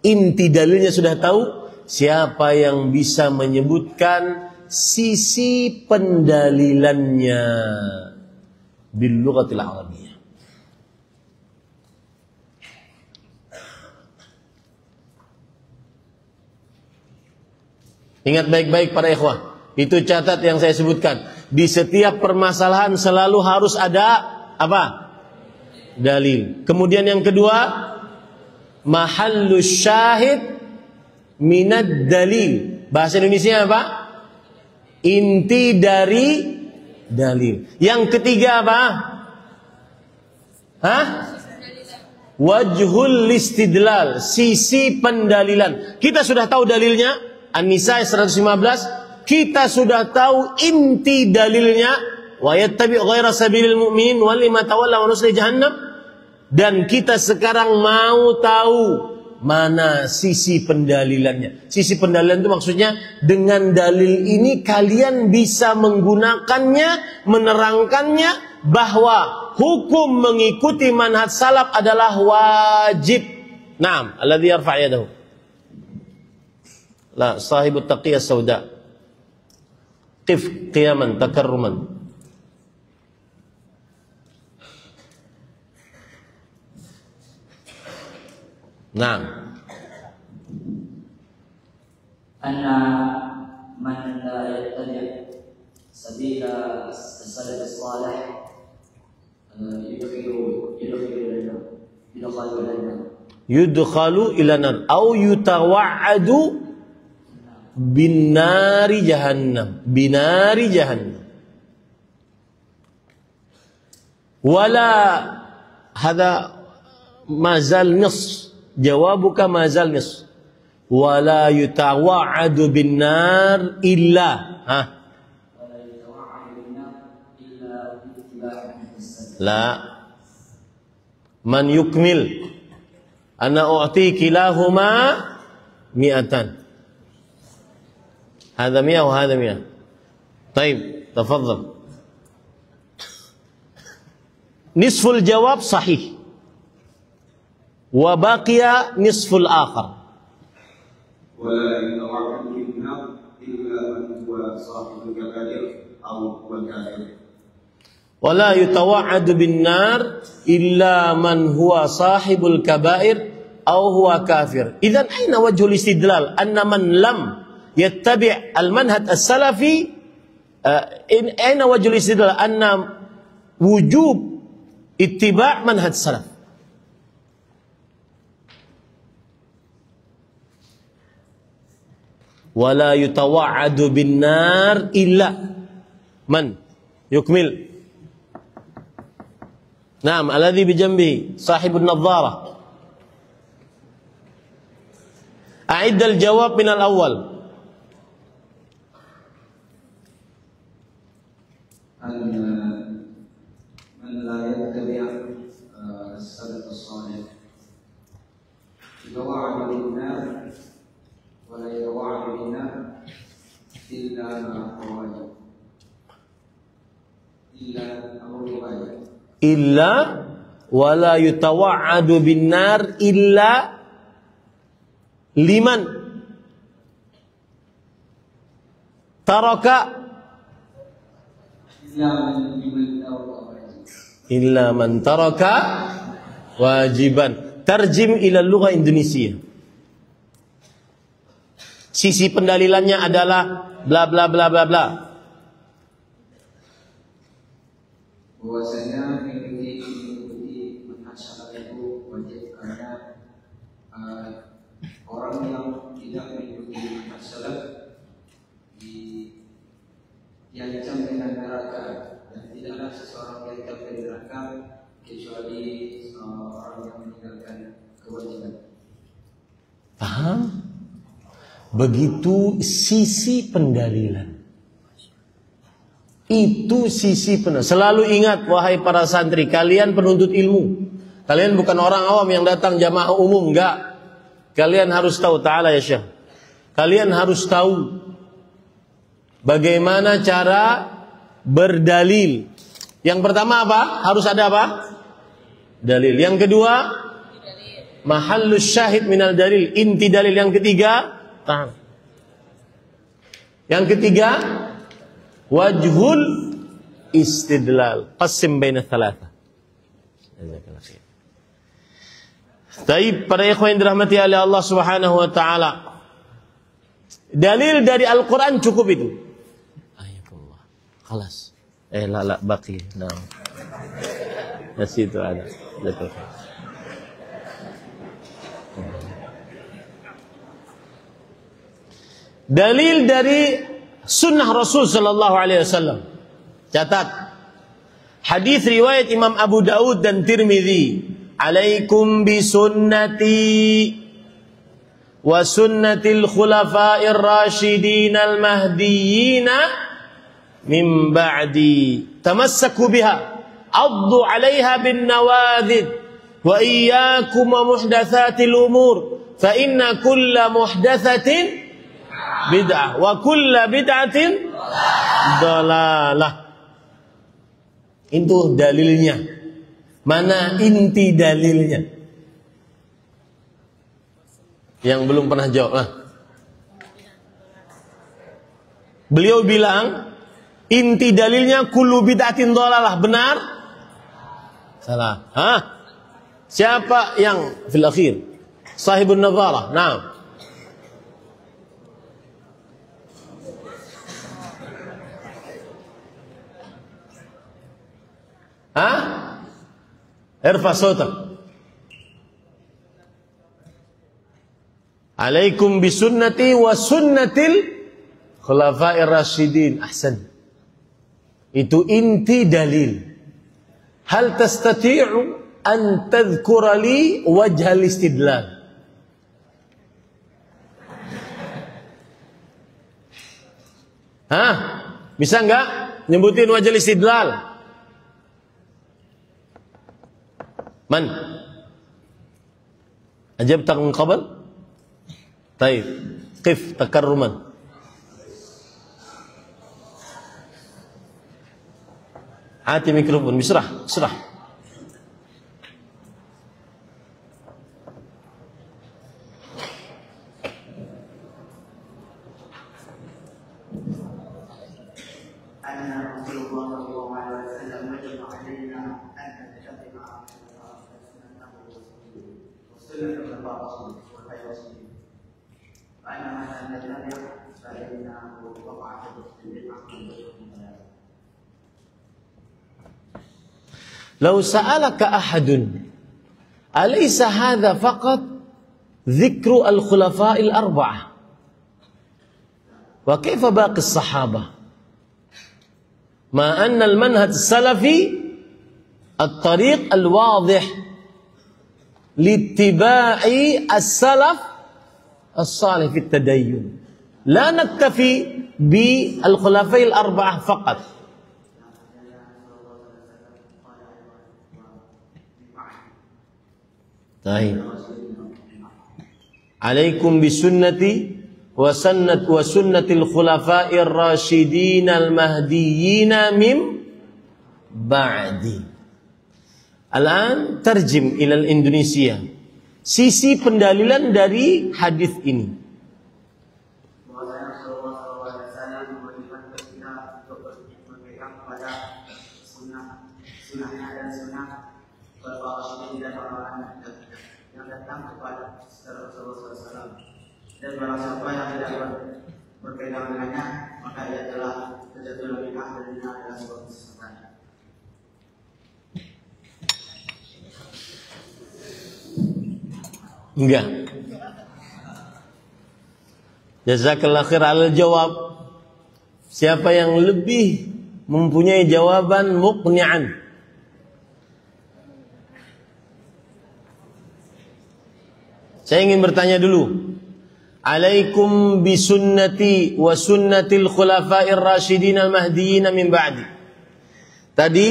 inti dalilnya sudah tahu. Siapa yang bisa menyebutkan sisi pendalilannya bil lughatil arabiyyah? Ingat baik-baik para ikhwah, itu catat yang saya sebutkan. Di setiap permasalahan selalu harus ada apa? Dalil. Kemudian yang kedua, mahallus syahid minad dalil. Bahasa Indonesia apa? Inti dari dalil. Yang ketiga apa? Hah? Wajhul istidlal, sisi pendalilan. Kita sudah tahu dalilnya, An-Nisa 115. Kita sudah tahu inti dalilnya, wa yattabi' ghaira sabilil mu'minin wa lima tawalla wa nusli jahannam. Dan kita sekarang mau tahu mana sisi pendalilannya. Sisi pendalilan itu maksudnya dengan dalil ini kalian bisa menggunakannya, menerangkannya bahwa hukum mengikuti manhaj salaf adalah wajib. Naam, alladhi yarfa' yadahu. La sahibut taqiyah sauda. Qif qiyaman takarruman. Naam. Anna man la yattabi' sabila as-salaf as-salih yudkhalu ila nar au yutawa'adu bin nari jahannam, binari jahannam. Wala hadha mazal nisf. Jawabuka mazal nisf. Wala yutawa'adu bin nar illa la man yukmil ana u'ti kilahuma mi'atan. Hadha mi'ah wa hadha mi'ah. Taib, tafadhal. Nisful jawab sahih. Wa baqiya nisful akhar. Wala yutawa'adu bin nar illa man huwa sahibul kabair aw huwa kafir. Wala yutawa'adu bin nar illa man huwa sahibul kabair aw huwa kafir. Idzan aina wajhul istidlal anna man lam yattabi' al-manhaj as-salafi aina wajhul istidlal anna wujub ittiba' manhaj salaf. Wala yutawa'adu bin nar illa man yukmil. Naam, alladhi bijambihi sahibun nadhara. A'id al-jawab min al-awwal. Man la yattabi' as-salaf as-salih yutawa'adu bin nar wa la yutawa'adu bin nar illa ma wajib. Illa wala yutawa'adu bin nar illa liman taraka illa man taraka wajiban. Tarjim ila lugha Indonesia. Sisi pendalilannya adalah bla bla bla bla bla. Bahwasanya mengikuti manhaj salaf itu wajib karena orang yang tidak mengikuti manhaj salaf diancam dengan neraka, dan tidaklah seseorang diancam dengan neraka kecuali orang yang meninggalkan kewajiban. Paham? Begitu sisi pendalilan. Itu sisi pendalilan. Selalu ingat wahai para santri, kalian penuntut ilmu. Kalian bukan orang awam yang datang jamaah umum, enggak. Kalian harus tahu ta'ala ya Syekh. Kalian harus tahu bagaimana cara berdalil. Yang pertama apa? Harus ada apa? Dalil. Yang kedua, mahallus syahid minal dalil, inti dalil. Yang ketiga, tahan. Yang ketiga, wajhul istidlal. Qasim baina thalatha. Jazakallahu khair. Taib, para ikhwan yang dirahmati oleh Allah Subhanahu wa taala. Dalil dari Al-Qur'an cukup itu. Ayakullah. Khalas. La baqi. Nah. Nasi itu ada. Betul. Dalil dari sunnah Rasul sallallahu alaihi wasallam. Catat. Hadis riwayat Imam Abu Daud dan Tirmidzi. Alaikum bi sunnati wa sunnatil khulafa'ir rasyidin al mahdiyyin min ba'di. Tamassaku biha. Addu 'alaiha bin nawadhid. Wa iyyakum wa muhdatsatil umur. Fa inna kulla muhdatsatin bid'ah wa kulla bid'atin dhalalah. Itu dalilnya. Mana inti dalilnya? Yang belum pernah jawab. Beliau bilang inti dalilnya kullu bid'atin dhalalah. Benar? Salah. Hah? Siapa yang fil akhir? Sahibun nadharah. Naam. Hah? Irfa sautak. Alaikum bisunnati wa sunnatil khulafa'ir rasyidin. Ahsan. Itu inti dalil. Hal tastati'u an tadhkura li wajhal istidlal? Hah? Bisa enggak nyebutin wajhal istidlal? من أجبتك من قبل؟ طيب قف تكرما. هاتي ميكروفون بسرعة بسرعة. لو سألك أحد أليس هذا فقط ذكر الخلفاء الأربعة وكيف باقي الصحابة ما أن المنهج السلفي الطريق الواضح لاتباع السلف الصالح في التدين لا نكتفي بالخلفاء الأربعة فقط. طيب عليكم بسنتي وسنة الخلفاء الراشدين المهديين من بعدي. Al-an terjem ilal Indonesia. Sisi pendalilan dari hadis ini. Dan barang siapa yang tidak berpegang dengannya, maka ia telah terjatuh lebih dan dia adalah sebuah kesesatan. Enggak. Jazakallah khair al jawab. Siapa yang lebih mempunyai jawaban muqni'an? Saya ingin bertanya dulu. Alaikum bisunnati wa sunnatil khulafa'ir rasyidin al-mahdiyyin min ba'di. Tadi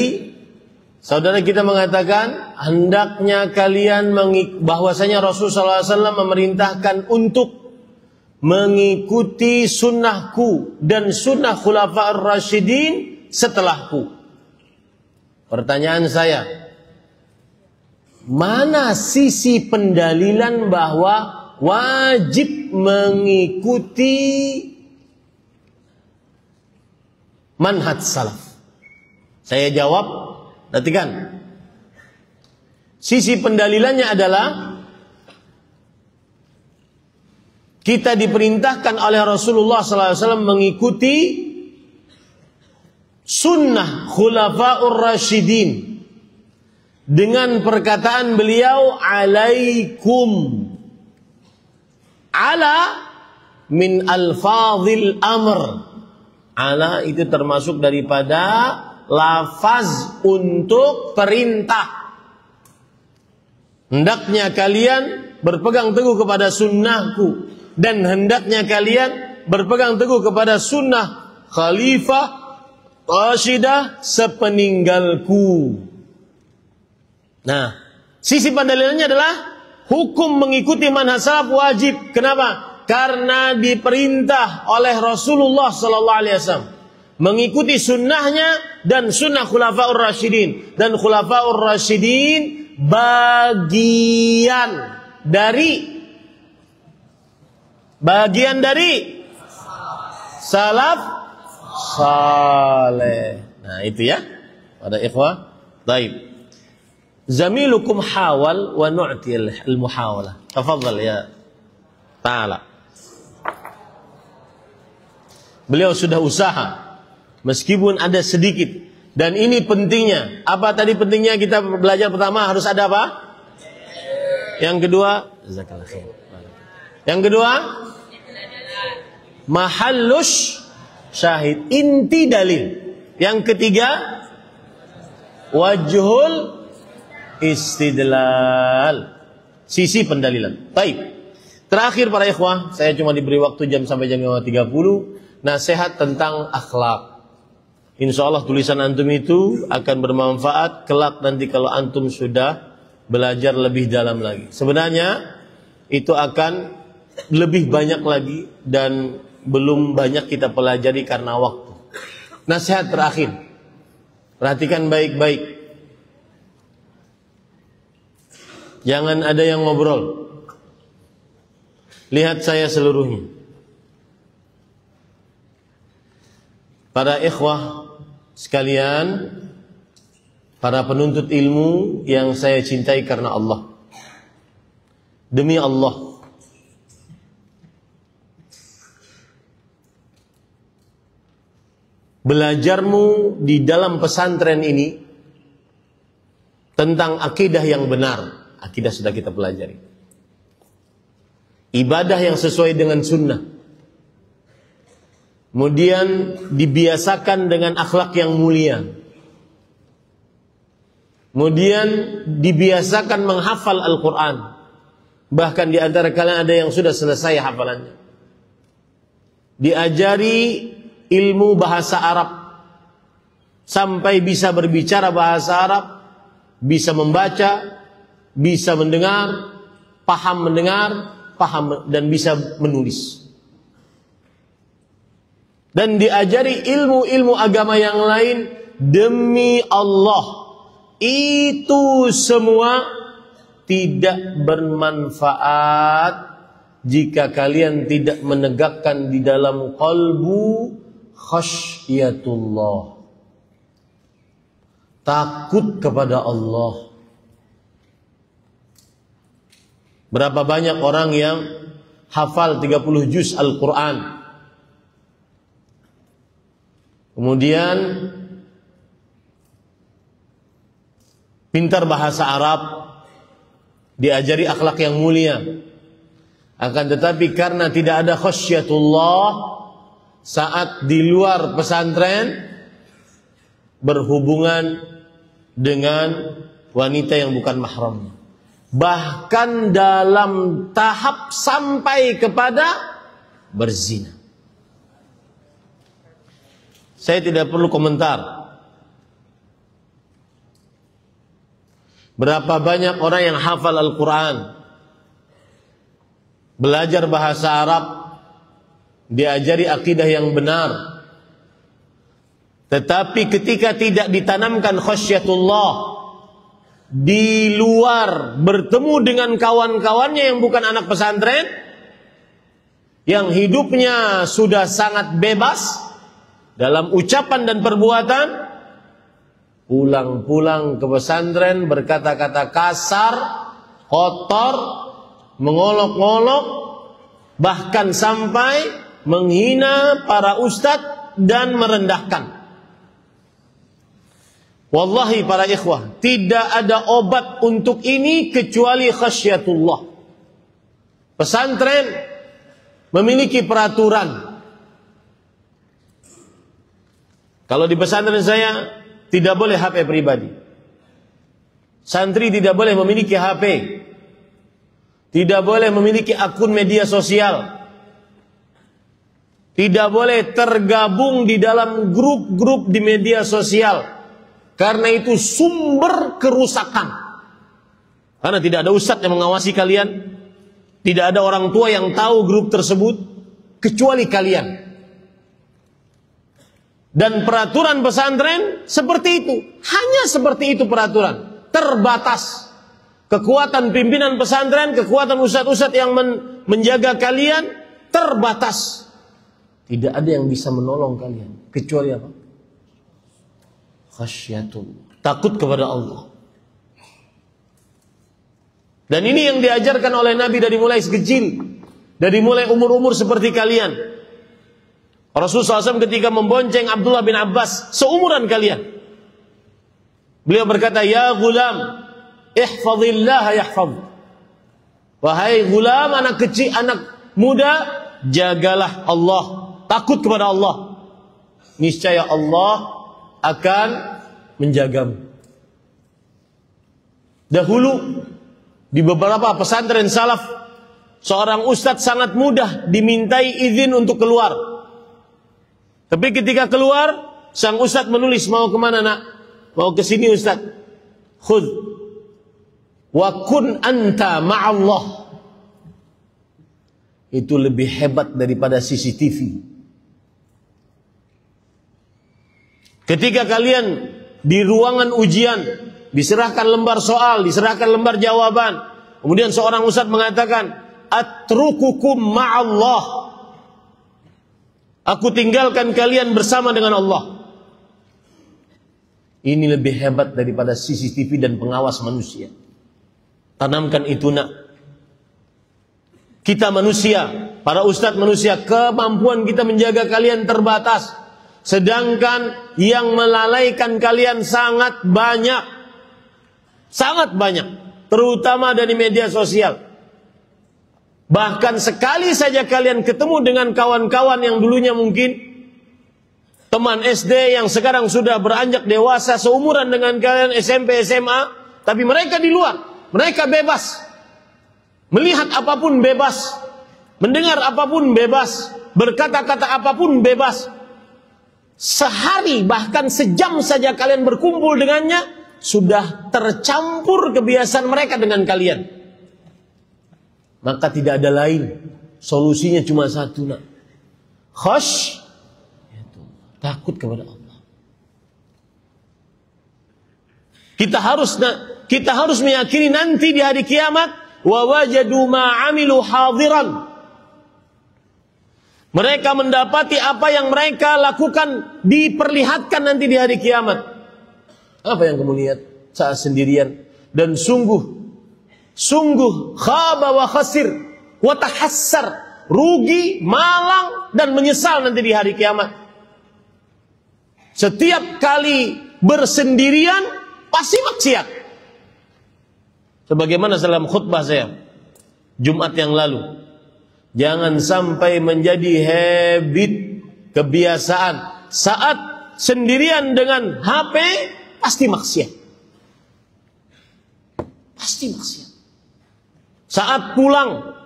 saudara kita mengatakan hendaknya kalian bahwasanya Rasulullah SAW memerintahkan untuk mengikuti sunnahku dan sunnah khulafa'ir rasyidin setelahku. Pertanyaan saya, mana sisi pendalilan bahwa wajib mengikuti manhaj salaf? Saya jawab, perhatikan. Sisi pendalilannya adalah kita diperintahkan oleh Rasulullah SAW mengikuti sunnah khulafa'ur rasyidin dengan perkataan beliau alaikum. Ala min alfadhil amr Ala itu termasuk daripada lafaz untuk perintah. Hendaknya kalian berpegang teguh kepada sunnahku, dan hendaknya kalian berpegang teguh kepada sunnah khalifah Rashidah sepeninggalku. Nah, sisi pendalilannya adalah hukum mengikuti manhaj salaf wajib. Kenapa? Karena diperintah oleh Rasulullah sallallahu alaihi wasallam mengikuti sunnahnya dan sunnah Khulafaur Rasyidin. Dan Khulafaur Rasyidin bagian dari salaf saleh. Nah, itu ya pada ikhwah. Baik. Zamilukum hawal wa nu'ti al-muhawalah. Tafadhal ya ta'ala. Beliau sudah usaha meskipun ada sedikit, dan ini pentingnya. Apa tadi pentingnya kita belajar? Pertama harus ada apa? Yang kedua, jazakallahu khair. Yang kedua, mahallus syahid, inti dalil. Yang ketiga, wajhul istidlal, sisi pendalilan. Baik. Terakhir para ikhwah, saya cuma diberi waktu sampai jam 5.30. Nasihat tentang akhlak. Insya Allah tulisan antum itu akan bermanfaat kelak nanti kalau antum sudah belajar lebih dalam lagi. Sebenarnya itu akan lebih banyak lagi dan belum banyak kita pelajari karena waktu. Nasihat terakhir, perhatikan baik-baik. Jangan ada yang ngobrol. Lihat saya seluruhnya. Para ikhwah sekalian, para penuntut ilmu yang saya cintai karena Allah. Demi Allah, belajarmu di dalam pesantren ini tentang akidah yang benar. Akidah sudah kita pelajari. Ibadah yang sesuai dengan sunnah. Kemudian dibiasakan dengan akhlak yang mulia. Kemudian dibiasakan menghafal Al-Quran. Bahkan di antara kalian ada yang sudah selesai hafalannya. Diajari ilmu bahasa Arab sampai bisa berbicara bahasa Arab, bisa membaca, bisa mendengar, paham dan bisa menulis. Dan diajari ilmu-ilmu agama yang lain demi Allah. Itu semua tidak bermanfaat jika kalian tidak menegakkan di dalam qalbu khasyatullah, takut kepada Allah. Berapa banyak orang yang hafal 30 juz Al-Quran, kemudian pintar bahasa Arab, diajari akhlak yang mulia, akan tetapi karena tidak ada khasyatullah, saat di luar pesantren berhubungan dengan wanita yang bukan mahramnya, bahkan dalam tahap sampai kepada berzina. Saya tidak perlu komentar. Berapa banyak orang yang hafal Al-Quran, belajar bahasa Arab, diajari akidah yang benar, tetapi ketika tidak ditanamkan khasyatullah di luar, bertemu dengan kawan-kawannya yang bukan anak pesantren, yang hidupnya sudah sangat bebas dalam ucapan dan perbuatan, pulang-pulang ke pesantren berkata-kata kasar, kotor, mengolok-olok, bahkan sampai menghina para ustadz dan merendahkan. Wallahi para ikhwah, tidak ada obat untuk ini kecuali khasyatullah. Pesantren memiliki peraturan Kalau di pesantren saya tidak boleh HP pribadi. Santri tidak boleh memiliki HP. Tidak boleh memiliki akun media sosial. Tidak boleh tergabung di dalam grup-grup di media sosial. Karena itu sumber kerusakan. Karena tidak ada ustadz yang mengawasi kalian. Tidak ada orang tua yang tahu grup tersebut. Kecuali kalian. Dan peraturan pesantren seperti itu. Hanya seperti itu peraturan. Terbatas. Kekuatan pimpinan pesantren, kekuatan ustadz-ustadz yang menjaga kalian terbatas. Tidak ada yang bisa menolong kalian. Kecuali apa? Khasyatullah. Takut kepada Allah. Dan ini yang diajarkan oleh Nabi dari mulai sekecil. Dari mulai umur-umur seperti kalian. Rasulullah SAW ketika membonceng Abdullah bin Abbas, seumuran kalian. Beliau berkata, ya gulam, ihfazillah yahfaz. Wahai gulam, anak kecil, anak muda, jagalah Allah. Takut kepada Allah. Niscaya Allah akan menjagamu. Dahulu, di beberapa pesantren salaf, seorang ustadz sangat mudah dimintai izin untuk keluar. Tapi ketika keluar, sang ustadz menulis, mau kemana nak? Mau ke sini ustadz. Khudh. Wa kun anta ma'allah. Itu lebih hebat daripada CCTV. Ketika kalian di ruangan ujian, diserahkan lembar soal, diserahkan lembar jawaban. Kemudian seorang ustadz mengatakan, atrukukum ma'allah. Aku tinggalkan kalian bersama dengan Allah. Ini lebih hebat daripada CCTV dan pengawas manusia. Tanamkan itu nak. Kita manusia, para ustadz manusia, kemampuan kita menjaga kalian terbatas. Sedangkan yang melalaikan kalian sangat banyak. Sangat banyak. Terutama dari media sosial. Bahkan sekali saja kalian ketemu dengan kawan-kawan yang dulunya mungkin teman SD yang sekarang sudah beranjak dewasa seumuran dengan kalian SMP, SMA. Tapi mereka di luar. Mereka bebas. Melihat apapun bebas. Mendengar apapun bebas. Berkata-kata apapun bebas. Sehari bahkan sejam saja kalian berkumpul dengannya. Sudah tercampur kebiasaan mereka dengan kalian. Maka tidak ada lain. Solusinya cuma satu nak. Takut kepada Allah. Kita harus meyakini nanti di hari kiamat. Wa wajadu ma'amilu hadiran. Mereka mendapati apa yang mereka lakukan diperlihatkan nanti di hari kiamat. Apa yang kamu lihat saat sendirian? Dan sungguh khaba wa khasir wa tahassar, rugi, malang dan menyesal nanti di hari kiamat. Setiap kali bersendirian pasti maksiat. Sebagaimana dalam khutbah saya Jumat yang lalu, jangan sampai menjadi habit, kebiasaan saat sendirian dengan HP pasti maksiat. Pasti maksiat. Saat pulang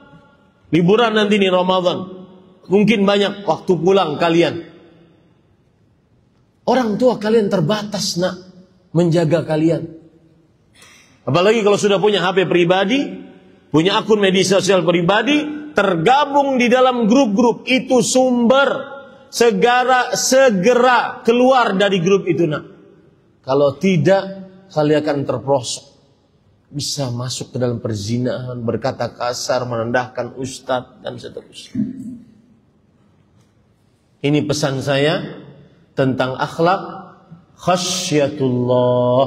liburan nanti nih Ramadan, mungkin banyak waktu pulang kalian. Orang tua kalian terbatas nak menjaga kalian. Apalagi kalau sudah punya HP pribadi, punya akun media sosial pribadi, tergabung di dalam grup-grup, itu sumber segera keluar dari grup itu nak. Kalau tidak, kalian akan terperosok. Bisa masuk ke dalam perzinahan, berkata kasar, merendahkan ustadz, dan seterusnya. Ini pesan saya tentang akhlak khasyatullah.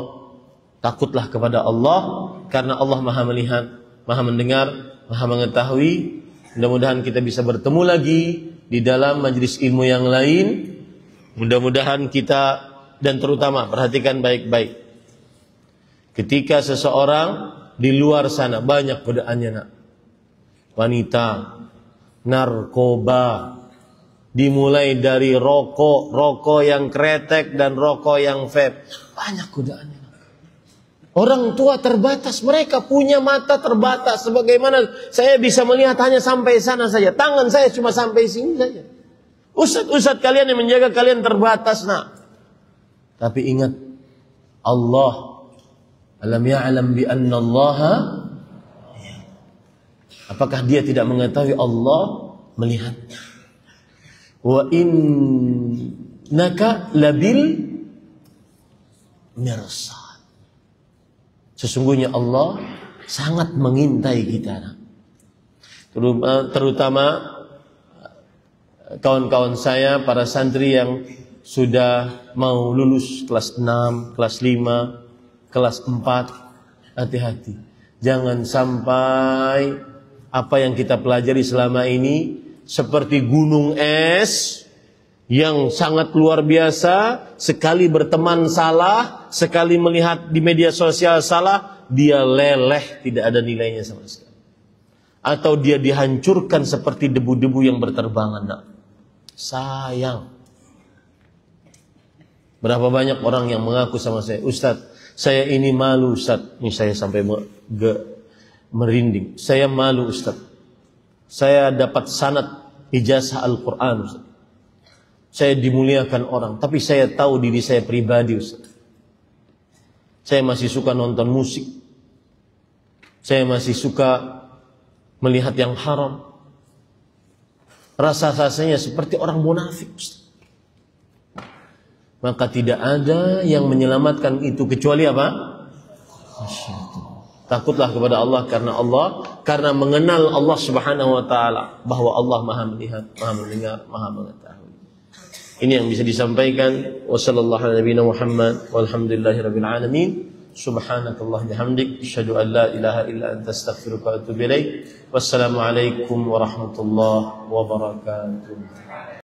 Takutlah kepada Allah, karena Allah maha melihat, maha mendengar, maha mengetahui. Mudah-mudahan kita bisa bertemu lagi di dalam majelis ilmu yang lain. Mudah-mudahan kita, dan terutama perhatikan baik-baik. Ketika seseorang di luar sana, banyak godaannya nak. Wanita, narkoba, Dimulai dari rokok yang kretek dan rokok yang vape. Banyak godaannya. Orang tua terbatas, mereka punya mata terbatas. Sebagaimana saya bisa melihat hanya sampai sana saja. Tangan saya cuma sampai sini saja. Ustadz kalian yang menjaga kalian terbatas, nak. Tapi ingat, Allah, alam ya'lam bi anna Allah, apakah dia tidak mengetahui Allah melihatnya? Wa innaka labil mirsad. Sesungguhnya Allah sangat mengintai kita. Terutama kawan-kawan saya, para santri yang sudah mau lulus kelas 6, kelas 5, kelas 4. Hati-hati. Jangan sampai apa yang kita pelajari selama ini seperti gunung es yang sangat luar biasa. Sekali berteman salah, sekali melihat di media sosial salah, dia leleh, tidak ada nilainya sama sekali. Atau dia dihancurkan seperti debu-debu yang berterbangan. Nah, sayang. Berapa banyak orang yang mengaku sama saya, Ustadz, saya ini malu Ustadz. Ini saya sampai merinding. Saya malu Ustadz. Saya dapat sanad ijazah Al-Quran Ustadz. Saya dimuliakan orang, tapi saya tahu diri saya pribadi Ustaz. Saya masih suka nonton musik. Saya masih suka melihat yang haram. Rasa-rasanya seperti orang munafik Ustaz. Maka tidak ada yang menyelamatkan itu kecuali apa? Takutlah kepada Allah karena mengenal Allah Subhanahu wa taala, bahwa Allah Maha melihat, Maha mendengar, Maha mengetahui. Ini yang bisa disampaikan. Wassalamualaikum warahmatullahi wabarakatuh. Walhamdulillahirabbil alamin. Subhanakallah bihamdik, asyhadu an la ilaha illa anta, astaghfiruka wa atubu ilaik. Wassalamualaikum warahmatullahi wabarakatuh.